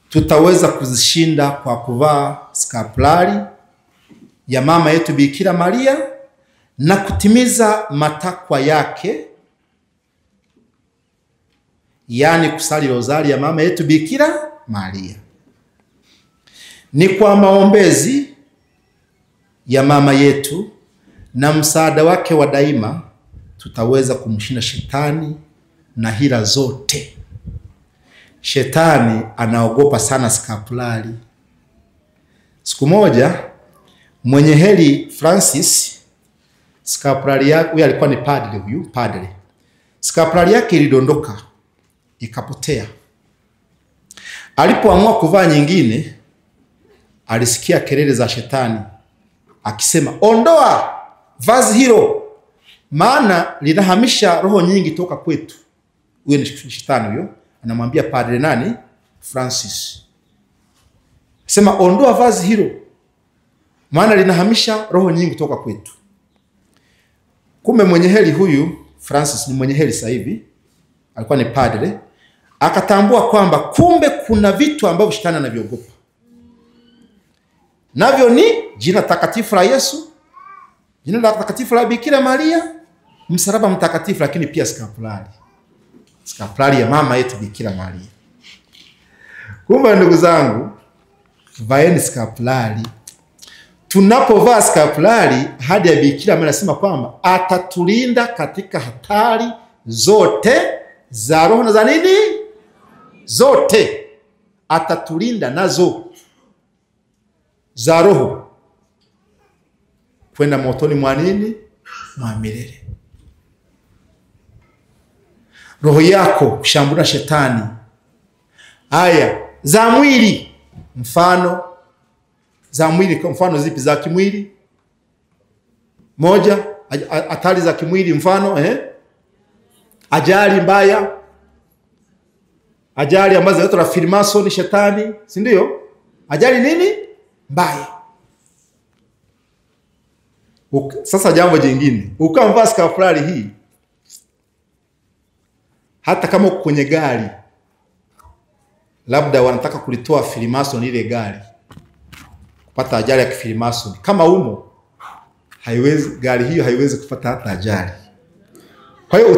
tutaweza kuzishinda kwa kuvaa skapulari ya mama yetu Bikira Maria na kutimiza matakwa yake, yani kusali rozari ya mama yetu Bikira Maria. Ni kwa maombezi ya mama yetu na msaada wake wa daima tutaweza kumshinda shetani na hila zote. Shetani anaogopa sana skapulari. Siku moja mwenye heri Francis, skapulari yake, huyu alikuwa ni padre, skapulari yake ilidondoka ikapotea. Alipoamua kuvaa nyingine, alisikia kelele za shetani akisema, ondoa vazi hilo, maana linahamisha roho nyingi toka kwetu. Huyo ni shetani huyo, anamwambia padre nani? Francis. Sema, ondoa vazi hilo, maana linahamisha roho nyingi toka kwetu. Kumbe mwenye heri huyu Francis ni mwenye heri sasa hivi, alikuwa ni padre, akatambua kwamba kumbe kuna vitu ambavyo shetani anaviogopa. navyo ni jina takatifu la Yesu, jina la takatifu la Bikira Maria, msalaba mtakatifu, lakini pia skapulari ya mama yetu Bikira Maria. Kumbe ndugu zangu, vaeni skapulari. Tunapovaa skapulari, hadi ya Bikira Maria anasema kwamba atatulinda katika hatari zote za roho na za nini? Zote. Atatulinda nazo. Za roho kwenda motoni mwa nini? Mwa milele. Roho yako kushambulia shetani. Haya, za mwili. Mfano za mwili, kwa mfano zipi? Za kimwili. Moja, hatari za kimwili, mfano ajali mbaya, ajali ambazo zinaitwa Freemason, shetani, si ndio? Ajali nini? Mbaya. Sasa jambo jingine, ukamvaa skapulari hii, hata kama uko kwenye gari, labda wanataka kulitoa Freemason ile gari, kupata ajali ya Freemason, kama umo, gari hiyo haiwezi kupata hata ajali. Kwa hiyo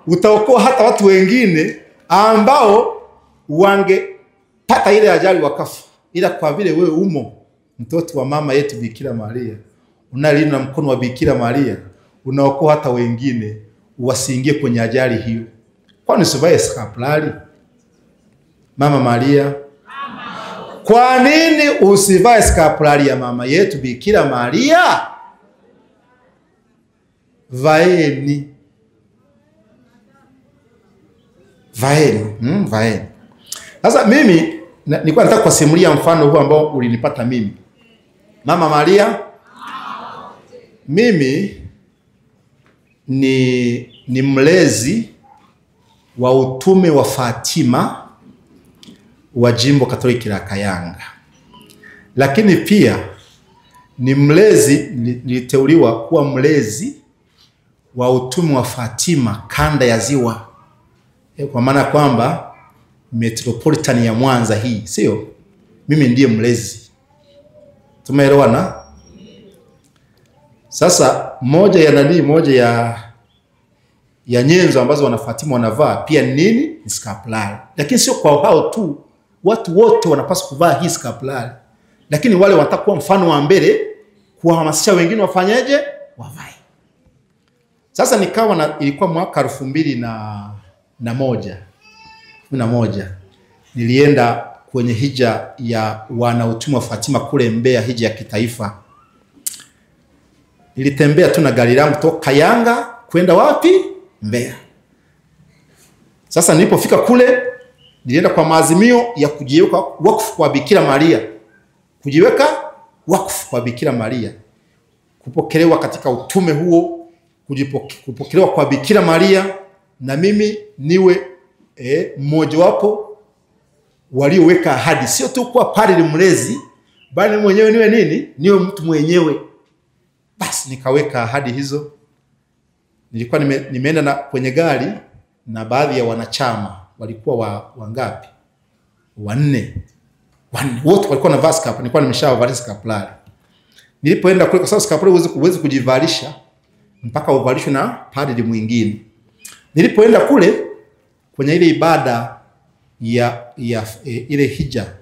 utaokoa hata watu wengine ambao wangepata ile ajali wakafa. Ila kwa vile wewe umo, mtoto wa mama yetu Bikira Maria, unalindwa na mkono wa Bikira Maria, unaokoa hata wengine wasiingie kwenye ajali hiyo. Kwani usivae skapulari? Mama Maria, kwa nini usivae skapulari ya mama yetu Bikira Maria? Vaeni. Sasa mimi nilikuwa nataka kusimulia mfano huu ambao ulinipata mimi. Mama Maria, mimi ni mlezi wa utume wa Fatima wa Jimbo Katoliki la Kayanga. Lakini pia ni mlezi, niliteuliwa kuwa mlezi wa utume wa Fatima kanda ya Ziwa. Kwa maana kwamba metropolitan ya Mwanza hii, sio? Mimi ndiye mlezi. Tumeelewana? Sasa moja ya nyenzo ambazo wanafatima wanavaa pia nini? Ni skapulari. Lakini sio kwa hao tu. Watu wote wanapaswa kuvaa hii skapulari. Lakini wale wanataka kuwa mfano wa mbele, kuhamasisha wengine wafanyeje? Wavae. Sasa ilikuwa mwaka 2001. Nilienda kwenye hija ya wanautume wa Fatima kule Mbeya, hija ya kitaifa. Nilitembea tu na gari langu kutoka Kayanga kwenda wapi? Mbeya. Sasa nilipofika kule, nilienda kwa maazimio ya kujiweka wakfu kwa Bikira Maria. Kujiweka wakfu kwa Bikira Maria. Kupokelewa katika utume huo, kupokelewa kwa Bikira Maria, na mimi niwe mmoja wapo walioweka ahadi, sio tu kuwa padri mlezi, bali mwenyewe niwe nini? Niwe mtu mwenyewe. Basi nikaweka ahadi hizo. Nilikuwa nimeenda kwenye gari na baadhi ya wanachama, walikuwa wangapi? 4. Wote walikuwa na vaa skapulari, nilikuwa nimeshavaa skapulari. Nilipoenda kule, kwa sababu skapulari huwezi kujivalisha mpaka uvalishwe na padri mwingine. Nilipoenda kule kwenye ile ibada ile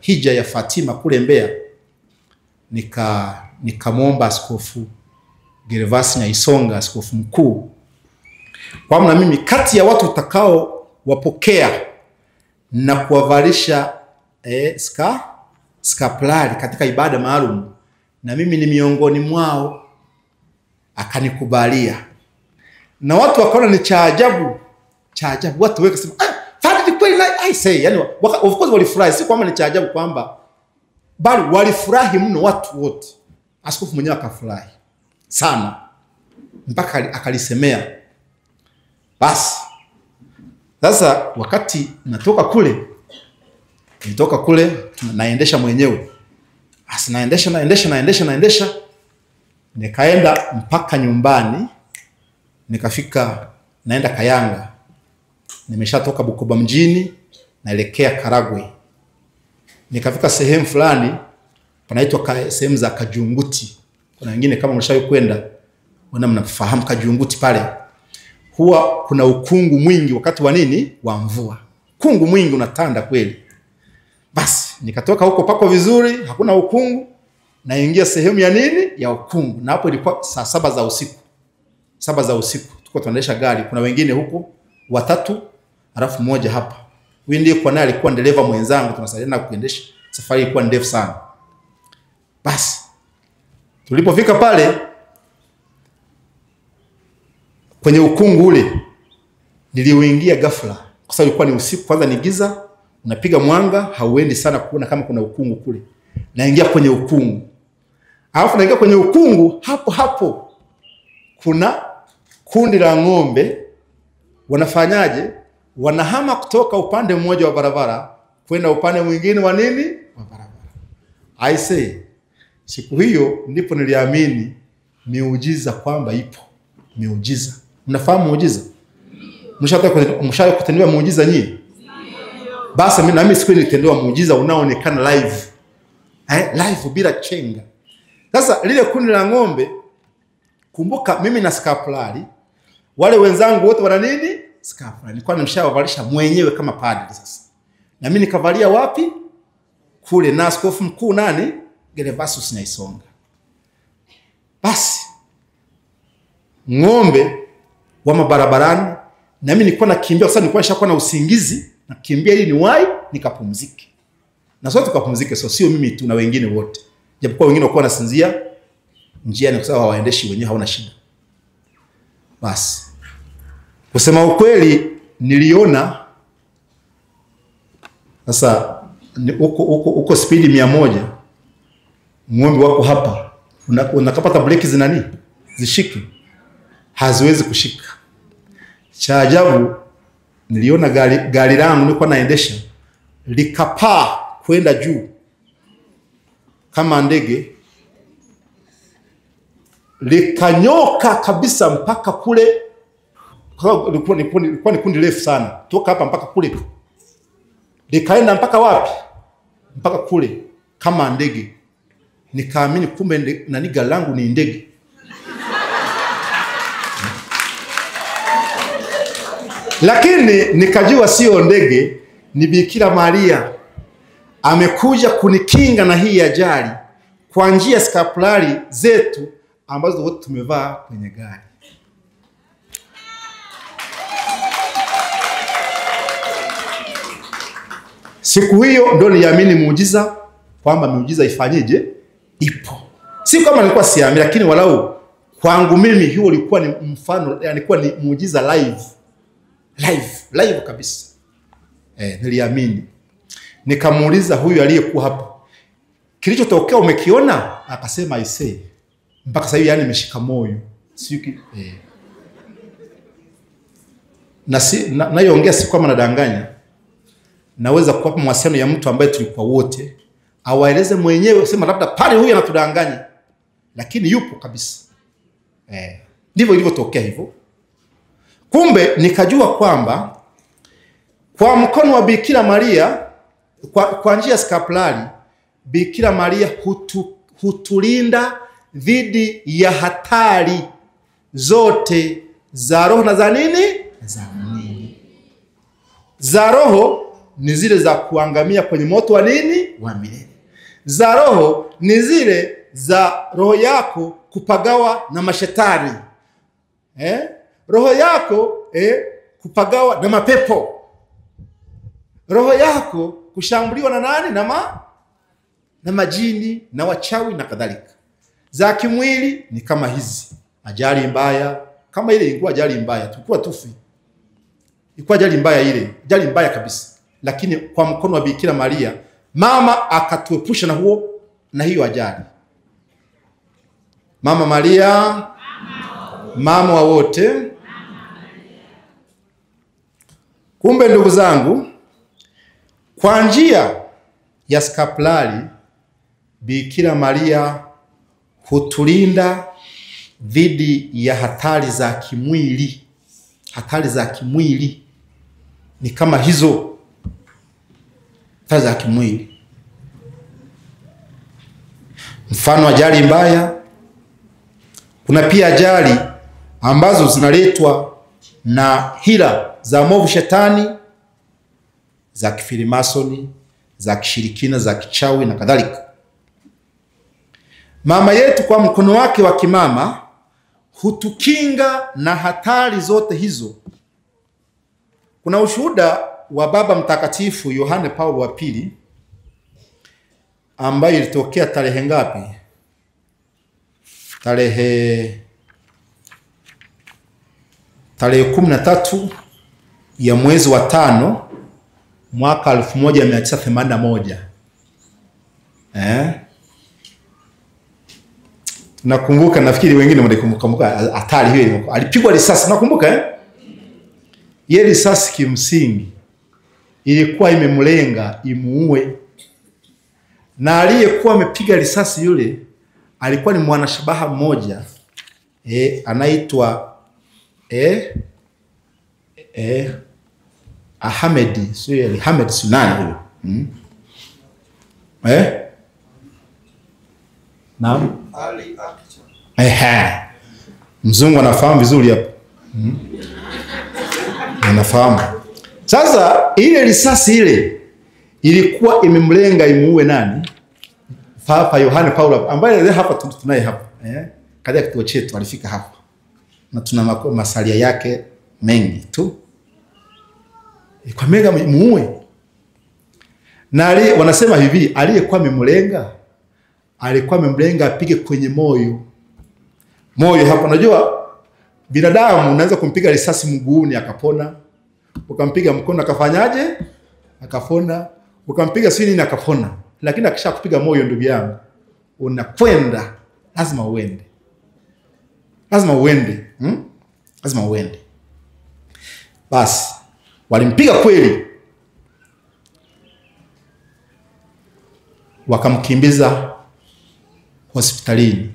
hija ya Fatima kule Mbeya, nikamwomba Askofu Gervasi Nyaisonga, askofu mkuu, kwamba mimi kati ya watu utakao wapokea na kuwavalisha skapulari katika ibada maalum, na mimi ni miongoni mwao. Akanikubalia. Na watu wakaona ni cha ajabu. Watu weka sema, Father kweli I say, yani of course walifurahi, si kwamba ni cha ajabu kwamba, bali walifurahi mno watu wote. Askofu mwenyewe akafurahi sana, mpaka akalisemea. Basi sasa wakati nilitoka kule naendesha mwenyewe. Basi naendesha nikaenda mpaka nyumbani. Nikafika, naenda Kayanga. Nimeshatoka Bukoba mjini naelekea Karagwe. Nikafika sehemu fulani, panaitwa sehemu za Kajunguti. Kuna wengine kama mlishawahi kwenda, mnafahamu Kajunguti pale. Huwa kuna ukungu mwingi wakati wa nini? Wa mvua. Ukungu mwingi unatanda kweli. Basi nikatoka huko pako vizuri, hakuna ukungu, naingia sehemu ya nini? Ya ukungu. Na hapo ilikuwa saa 7 za usiku. 7 za usiku. Tuko tunaendesha gari, kuna wengine huko watatu, alafu mmoja hapa. Huyu ndiye kwa naye alikuwa dereva mwenzangu, tunasaidiana kuendesha. Safari ilikuwa ndefu sana. Basi tulipofika pale kwenye ukungu ule, niliuingia ghafla kwa sababu ilikuwa ni usiku. Kwanza ni giza, unapiga mwanga, hauendi sana kuona kama kuna ukungu kule. Naingia kwenye ukungu. Alafu naingia kwenye ukungu, hapo kuna kundi la ng'ombe. Wanafanyaje? Wanahama kutoka upande mmoja wa barabara kwenda upande mwingine wa nini? Wa barabara. I say, siku hiyo ndipo niliamini miujiza kwamba ipo. Miujiza. Mnafahamu muujiza? Mshawahi kutendewa muujiza nyinyi? Basi mimi siku nilitendewa muujiza unaoonekana live. Live bila chenga. Sasa lile kundi la ng'ombe, kumbuka mimi na skapulari, wale wenzangu wote wana nini? Skapulari. Nilikuwa nimeshawavalisha mwenyewe kama padri sasa. Na mimi nikavalia wapi? Kule na askofu mkuu nani? Gervasius Nyaisonga. Basi ng'ombe wa mabarabarani, na mimi nilikuwa nakimbia kwa sababu nilikuwa nishakuwa na usingizi, nakimbia ili niwahi nikapumzike. Na sote tukapumzike, sio mimi tu na wengine wote. Japokuwa wengine walikuwa wanasinzia njiani kwa sababu waendeshi wenyewe hawana shida. Basi kusema ukweli niliona sasa uko speed 100, ng'ombe wako hapa, unakapata breki zinani zishike, haziwezi kushika. Cha ajabu niliona gari langu nilikuwa naendesha likapaa kwenda juu kama ndege, likanyoka kabisa mpaka kule. Ilikuwa ni kundi refu sana, toka hapa mpaka kule, likaenda mpaka wapi? Mpaka kule kama ndege. Nikaamini kumbe nani gari langu ni ndege. Lakini nikajua sio ndege, ni Bikira Maria amekuja kunikinga na hii ajali kwa njia ya skapulari zetu ambazo wote tumevaa kwenye gari. Siku hiyo ndio niliamini muujiza, kwamba muujiza ifanyeje? Ipo. Si kama nilikuwa siamini, lakini walau kwangu mimi hiyo ilikuwa ni mfano, yani ilikuwa ni muujiza live kabisa. Niliamini. Nikamuuliza huyu aliyekuwa hapo, kilichotokea umekiona? Akasema aisee, mpaka sasa hivi yani nimeshika moyo. Siki nayoongea si kama nadanganya. Naweza kuwapa mawasiliano ya mtu ambaye tulikuwa wote, awaeleze mwenyewe, sema labda pale huyu anatudanganya, lakini yupo kabisa. Ndivyo ilivyotokea hivyo. Kumbe nikajua kwamba kwa mkono wa Bikira Maria, kwa njia ya skapulari, Bikira Maria hutulinda dhidi ya hatari zote za roho na za nini? Za mwili. Za roho ni zile za kuangamia kwenye moto wa nini? Wa milele. Za roho ni zile za roho yako kupagawa na mashetani. Roho yako kupagawa na mapepo. Roho yako kushambuliwa na nani? Na majini na wachawi na kadhalika. Za kimwili ni kama hizi. Ajali mbaya, kama ile ilikuwa ajali mbaya, tulikuwa tufi. Ilikuwa ajali mbaya ile, ajali mbaya kabisa. Lakini kwa mkono wa Bikira Maria, mama akatuepusha na hiyo ajali. Mama Maria, mama wa wote. Kumbe ndugu zangu, kwa njia ya skapulari, Bikira Maria hutulinda dhidi ya hatari za kimwili. Hatari za kimwili ni kama hizo. Hatari za kimwili. mfano ajali mbaya. Kuna pia ajali ambazo zinaletwa na hila za mwovu shetani, za kifilimasoni, za kishirikina, za kichawi na kadhalika. Mama yetu kwa mkono wake wa kimama hutukinga na hatari zote hizo. Kuna ushuhuda wa Baba Mtakatifu Yohane Paulo wa pili ambayo ilitokea tarehe ngapi? Tarehe 13 ya mwezi wa 5 mwaka 1981. Nakumbuka, nafikiri wengine mnakumbuka hatari hiyo. Alipigwa risasi, nakumbuka Ile risasi kimsingi ilikuwa imemlenga imuue. Na aliyekuwa amepiga risasi yule alikuwa ni mwanashabaha mmoja anaitwa Ahmed Sunani huyo. Naam. Mzungu anafahamu vizuri hapo. Anafahamu. Sasa ile risasi ile ilikuwa imemlenga imuue nani? Papa Yohane Paulo ambaye hapa tunaye hapa. Katika kituo chetu alifika hapa. Na tuna masalia yake mengi tu. Kwa mega muue. Na wanasema hivi, aliyekuwa amemlenga alikuwa amemlenga apige kwenye moyo. Moyo hapo, unajua binadamu unaweza kumpiga risasi mguuni akapona. Ukampiga mkono akafanyaje? Akapona. Ukampiga sini akapona. Lakini akisha kupiga moyo, ndugu yangu, unakwenda, lazima uende. Lazima uende. Lazima uende. Basi walimpiga kweli. Wakamkimbiza hospitalini.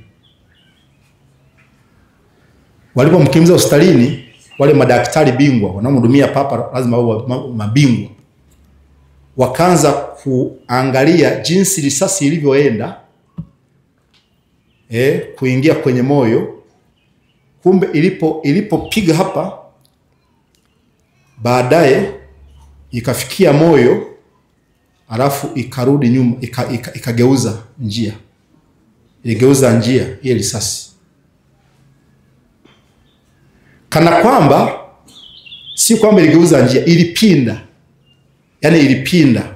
Walipomkimbiza hospitalini, wale madaktari bingwa wanaomhudumia papa lazima wao mabingwa, wakaanza kuangalia jinsi risasi ilivyoenda kuingia kwenye moyo. Kumbe ilipopiga hapa, baadaye ikafikia moyo, alafu ikarudi nyuma, ikageuza njia. Iligeuza njia ile risasi. Kana kwamba si kwamba iligeuza njia, ilipinda. Yaani ilipinda.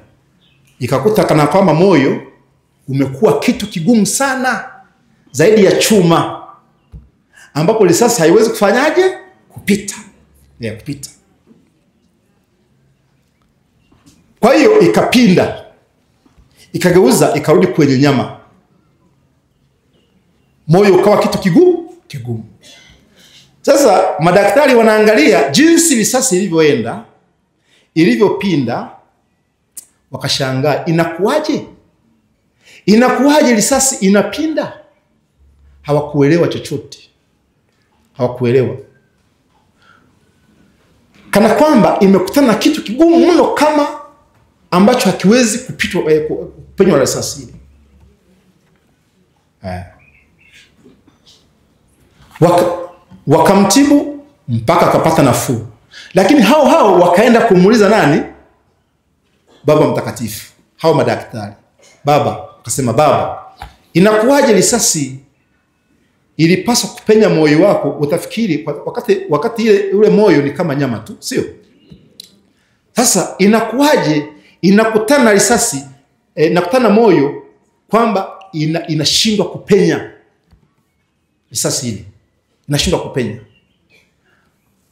Ikakuta kana kwamba moyo umekuwa kitu kigumu sana zaidi ya chuma, ambapo risasi haiwezi kufanyaje? Kupita. Kupita. Kwa hiyo ikapinda. Ikageuza, ikarudi kwenye nyama. Moyo ukawa kitu kigumu. Sasa madaktari wanaangalia jinsi risasi ilivyoenda, ilivyopinda, wakashangaa, inakuwaje? Inakuwaje risasi inapinda? Hawakuelewa chochote. Hawakuelewa. Kana kwamba imekutana na kitu kigumu mno, kama ambacho hakiwezi kupitwa kupenywa risasi ile. Wakamtibu mpaka akapata nafuu. Lakini hao wakaenda kumuuliza nani? Baba Mtakatifu. Hao madaktari. Akasema, baba, inakuwaje risasi ilipaswa kupenya moyo wako? Utafikiri wakati ile moyo ni kama nyama tu, sio? Sasa inakuwaje inakutana risasi inakutana moyo kwamba inashindwa kupenya risasi ile? Inashindwa kupenya.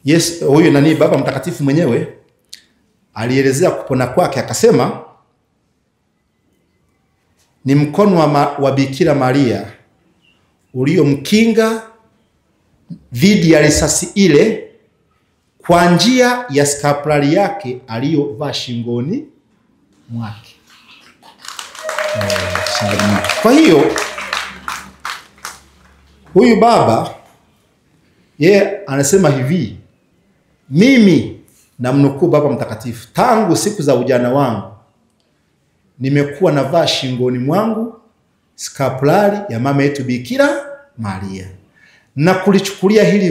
Yes, huyo nani, Baba Mtakatifu mwenyewe alielezea kupona kwake, akasema ni mkono wa Bikira Maria uliomkinga dhidi ya risasi ile kwa njia ya skapulari yake aliyovaa shingoni mwake. Kwa hiyo huyu baba anasema hivi, mimi namnukuu Baba Mtakatifu, tangu siku za ujana wangu nimekuwa navaa shingoni mwangu skapulari ya mama yetu Bikira Maria, na kulichukulia hili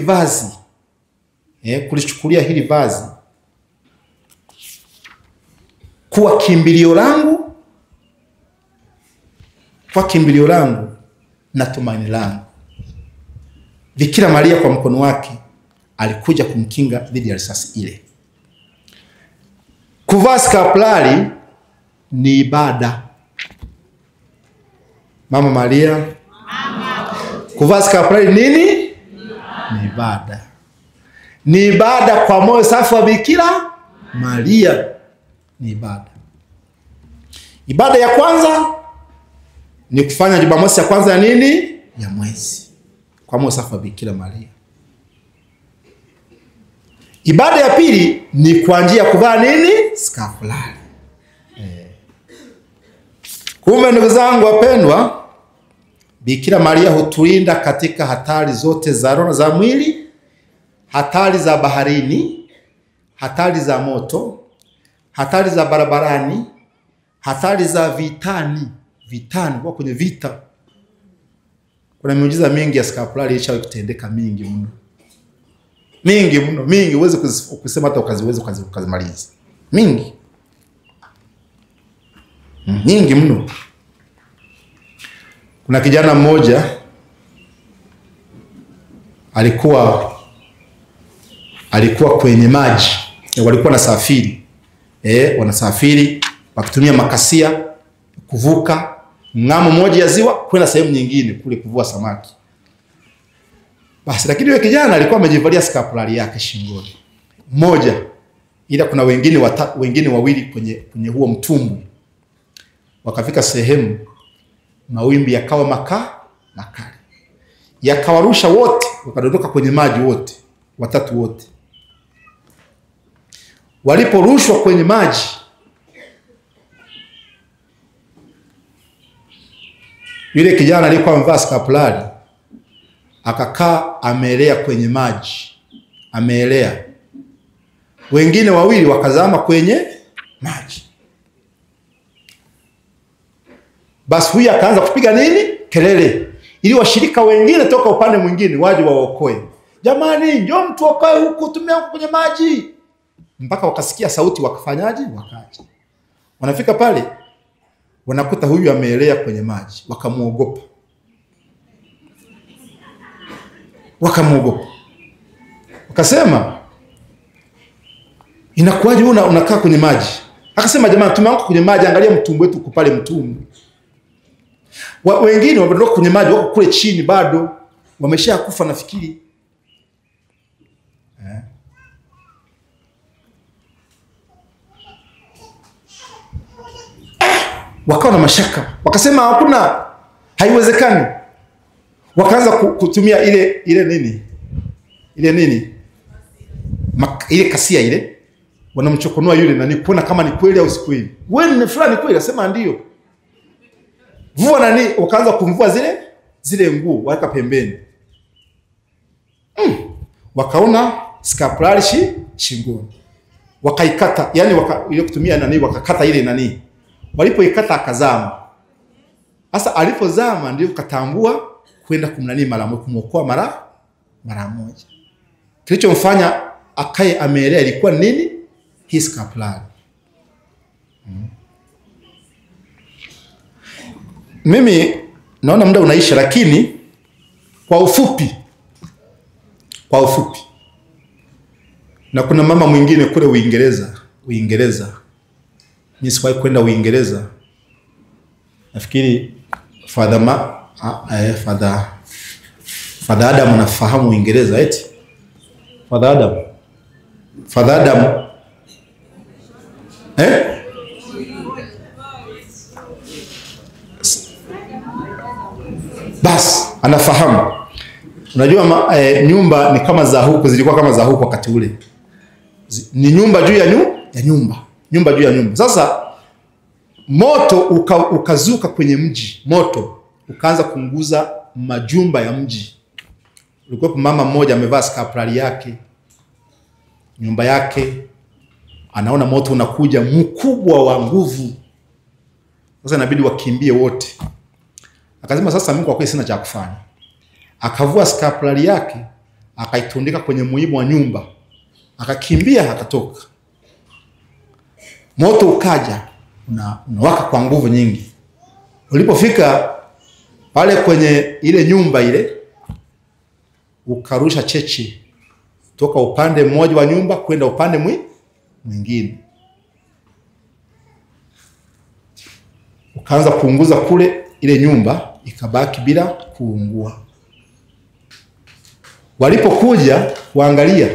vazi kuwa kimbilio langu na tumaini langu. Bikira Maria kwa mkono wake alikuja kumkinga dhidi ya risasi ile. Kuvaa skapulari ni ibada. Mama Maria, kuvaa skapulari nini? Ni ibada. Ni ibada kwa moyo safi wa Bikira Maria. Ni ibada. Ibada ya kwanza ni kufanya Jumamosi ya kwanza ya nini? Ya mwezi, kwa moyo safi wa Bikira Maria. Ibada ya pili ni kwa njia ya kuvaa nini? Skapulari. Kumbe ndugu zangu wapendwa, Bikira Maria hutulinda katika hatari zote za roho za mwili, hatari za baharini, hatari za moto, hatari za barabarani, hatari za vitani kwa kwenye vita. Kuna miujiza mingi ya skapulari ishawahi kutendeka, mingi mno. Uweze kusema hata ukazimaliza. Mingi mno. Kuna kijana mmoja alikuwa kwenye maji. Walikuwa wanasafiri wakitumia makasia kuvuka ng'ambo moja ya ziwa kwenda sehemu nyingine kule kuvua samaki. Basi lakini yule kijana alikuwa amejivalia skapulari yake shingoni moja, ila kuna wengine wawili kwenye huo mtumbwi. Wakafika sehemu, mawimbi yakawa makali, yakawarusha wote, wakadondoka kwenye maji wote, watatu wote. Waliporushwa kwenye maji, yule kijana alikuwa amevaa skapulari akakaa ameelea kwenye maji, ameelea. Wengine wawili wakazama kwenye maji. Basi huyu akaanza kupiga nini? Kelele, ili washirika wengine toka upande mwingine waje waokoe. Jamani, njoo mtu okoe huku, tumeanguka kwenye maji. Mpaka wakasikia sauti, wakafanyaje? Wakaja. Wanafika pale, wanakuta huyu ameelea kwenye maji, wakamuogopa. Wakasema, inakuwaje unakaa kwenye maji? Akasema, jamani, tumeanguka kwenye maji, angalia mtumbwi wetu uko pale mtumbwi. Wengine wametoka kwenye maji, wako kule chini bado wameshakufa nafikiri. Wakawa na mashaka, wakasema hakuna, haiwezekani. Wakaanza kutumia ile kasia ile, wanamchokonoa yule nani kuona kama ni kweli au si kweli. Wewe ni fulani kweli? Asema ndio. Vua nani, wakaanza kumvua zile nguo, waka pembeni. Wakaona skapulari shingoni. Wakaikata, yani ile kutumia nani, wakakata ile nani. Walipoikata akazama. Sasa alipozama ndio katambua kwenda kumnani mara moja, kumuokoa mara moja. Kilichomfanya akae ameelea ilikuwa nini? Hii skapulari. Mimi naona muda unaisha, lakini kwa ufupi na kuna mama mwingine kule Uingereza. Mimi siwahi kwenda Uingereza. Nafikiri Father Adam anafahamu Uingereza eti. Father Adam bas anafahamu. Unajua nyumba ni kama za huko, zilikuwa kama za huko wakati ule. Ni nyumba juu ya nyumba juu ya nyumba. Sasa moto ukazuka kwenye mji. Moto ukaanza kuunguza majumba ya mji. Ulikuwa mama mmoja amevaa skapulari yake, nyumba yake, anaona moto unakuja mkubwa wa nguvu. Sasa inabidi wakimbie wote. Akasema sasa mimi kwa kweli sina cha kufanya. Akavua skapulari yake, akaitundika kwenye muibo wa nyumba. Akakimbia akatoka. Moto ukaja, unawaka kwa nguvu nyingi. Ulipofika pale kwenye ile nyumba ile, ukarusha cheche toka upande mmoja wa nyumba kwenda upande mwingine. Ukaanza kuunguza kule, ile nyumba ikabaki bila kuungua. Walipokuja kuangalia,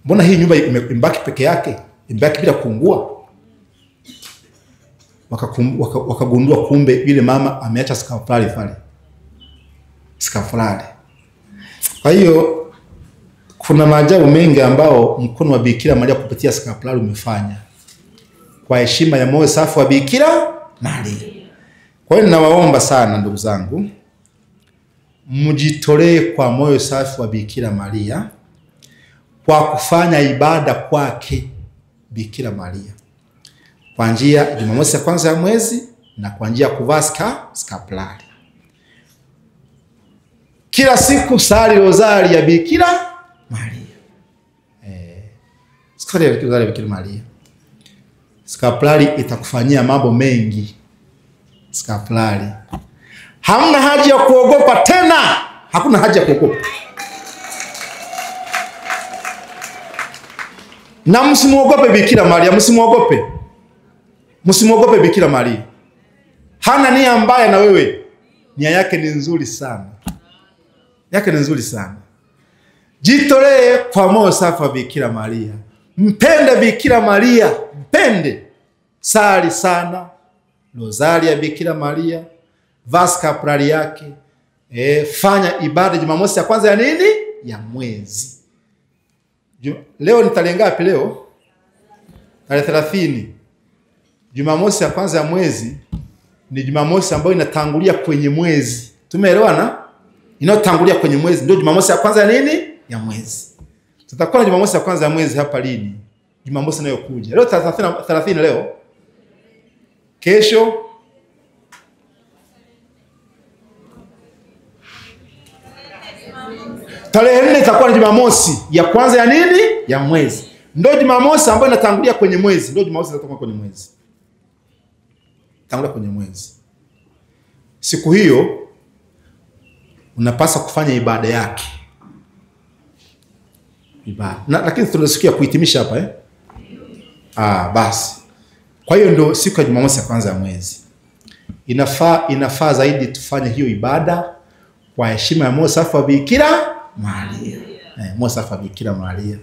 mbona hii nyumba imebaki peke yake, imebaki bila kuungua? Wakagundua kumbe yule mama ameacha skapulari pale. Skapulari. Kwa hiyo kuna maajabu mengi ambao mkono wa Bikira Maria kupitia skapulari umefanya kwa heshima ya moyo safi wa Bikira Maria. Kwa hiyo ninawaomba sana ndugu zangu, mjitolee kwa moyo safi wa Bikira Maria kwa kufanya ibada kwake Bikira Maria, kwa njia ya Jumamosi ya kwanza ya mwezi na kwa njia ya kuvaa skapulari. Kila siku sali rozari ya Bikira Maria. Sali ya rozari ya Bikira Maria. Skapulari itakufanyia mambo mengi. Skapulari. Hamna haja ya kuogopa tena. Hakuna haja ya kuogopa. Na msimuogope Bikira Maria, msimuogope. Msimuogope Bikira Maria. Hana nia mbaya na wewe. Nia yake ni nzuri sana. Yake ni nzuri sana. Jitolee kwa moyo safi wa Bikira Maria. Mpende Bikira Maria, mpende. Sali sana rozari ya Bikira Maria, vaa skapulari yake. Fanya ibada Jumamosi ya kwanza ya nini? Ya mwezi. Leo ni tarehe ngapi leo? Tarehe 30. Jumamosi ya kwanza ya mwezi ni Jumamosi ambayo inatangulia kwenye mwezi. Tumeelewana? Inayotangulia kwenye mwezi ndio Jumamosi ya kwanza ya nini? Ya mwezi. Tutakuwa na Jumamosi ya kwanza ya mwezi hapa lini? Jumamosi inayokuja. Leo 30 leo. Kesho tarehe 4 itakuwa ni Jumamosi ya kwanza ya nini? Ya mwezi. Ndio Jumamosi ambayo inatangulia kwenye mwezi. Ndio Jumamosi itakuwa kwenye mwezi. Tangulia kwenye mwezi. Siku hiyo unapaswa kufanya ibada yake. Ibada. Lakini tunasikia kuhitimisha hapa basi. Kwa hiyo ndio siku ya Jumamosi ya kwanza ya mwezi. Inafaa zaidi tufanye hiyo ibada kwa heshima ya moyo safi wa Bikira Maria. Moyo safi wa Bikira Maria.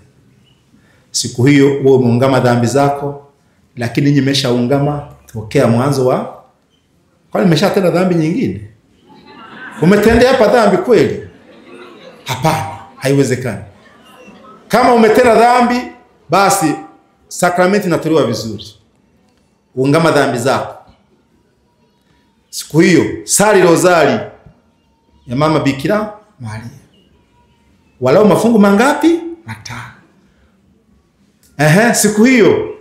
Siku hiyo wewe umeungama dhambi zako, lakini nyinyi mmeshaungama tokea mwanzo wa. Kwani mmeshatenda dhambi nyingine? Umetendea hapa dhambi kweli? Hapana, haiwezekani. Kama umetenda dhambi, basi sakramenti inatolewa vizuri. Ungama dhambi zako. Siku hiyo sali rozari ya mama Bikira Maria. Walau mafungu mangapi? 5. Siku hiyo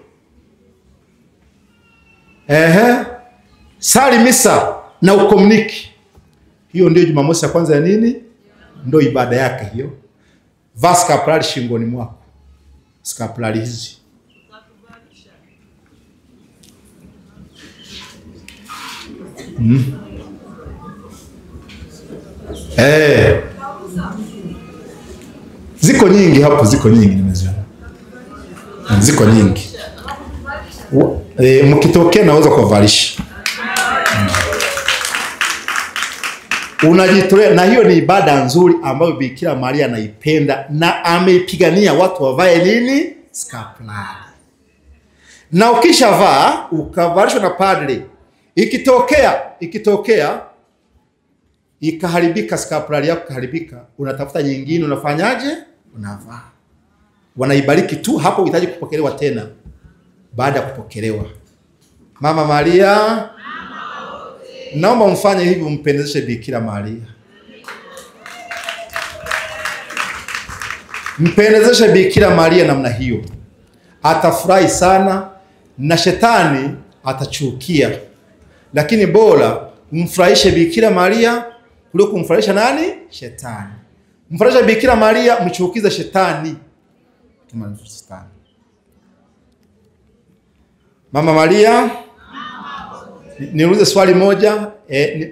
sali misa na ukomuniki. Hiyo ndio Jumamosi ya kwanza ya nini? Ndio ibada yake hiyo. Vaa skapulari shingoni mwako. Skapulari hizi. Ziko nyingi hapo, ziko nyingi nimeziona. Ziko nyingi. Mkitokea naweza kuvalisha. Unajitolea, na hiyo ni ibada nzuri ambayo Bikira Maria anaipenda na ameipigania watu wavae nini? Skapulari. Na ukishavaa ukavalishwa na padre, ikitokea ikaharibika skapulari yako, kaharibika, unatafuta nyingine, unafanyaje? Unavaa. Wanaibariki tu hapo, uhitaji kupokelewa tena. Baada ya kupokelewa, Mama Maria, naomba mfanye hivi, mpendezeshe Bikira Maria. Mpendezeshe Bikira Maria namna hiyo. Atafurahi sana na shetani atachukia. Lakini bora umfurahishe Bikira Maria kuliko kumfurahisha nani? Shetani. Mfurahishe Bikira Maria, mchukize shetani. Mama Maria, niulize swali moja,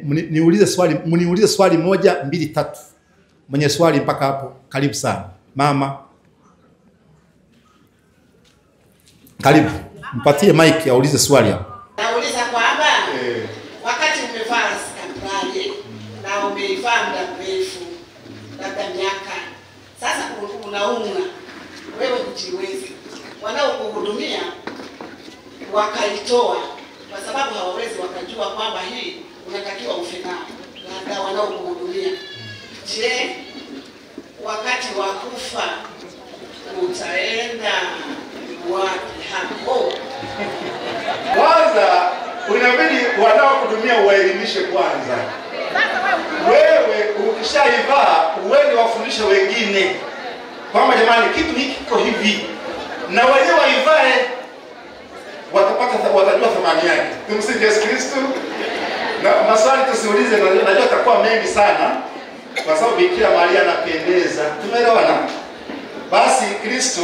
mniulize swali moja, 2, 3. Mwenye swali mpaka hapo, karibu sana. Mama, karibu. Mpatie mic aulize swali hapo. Nauliza kwamba wakati umevaa skandali na umeivaa muda mrefu, labda miaka, sasa unaumwa, wewe hujiwezi, wanaokuhudumia wakaitoa kwa sababu hawawezi wakajua kwamba hii unatakiwa ufe nayo, labda wanaokuhudumia. Je, wakati wa kufa utaenda wapi hapo? Kwanza unabidi wanaokuhudumia waelimishe kwanza. Wewe ukishaivaa uende wafundishe wengine kwamba jamani, kitu hiki kiko hivi, na wale waivae watajua thamani yake. Tumsifu Yesu Kristo. Na maswali tusiulize, najua takuwa mengi sana kwa sababu Bikira Maria anapendeza. Tumeelewana? Basi Kristo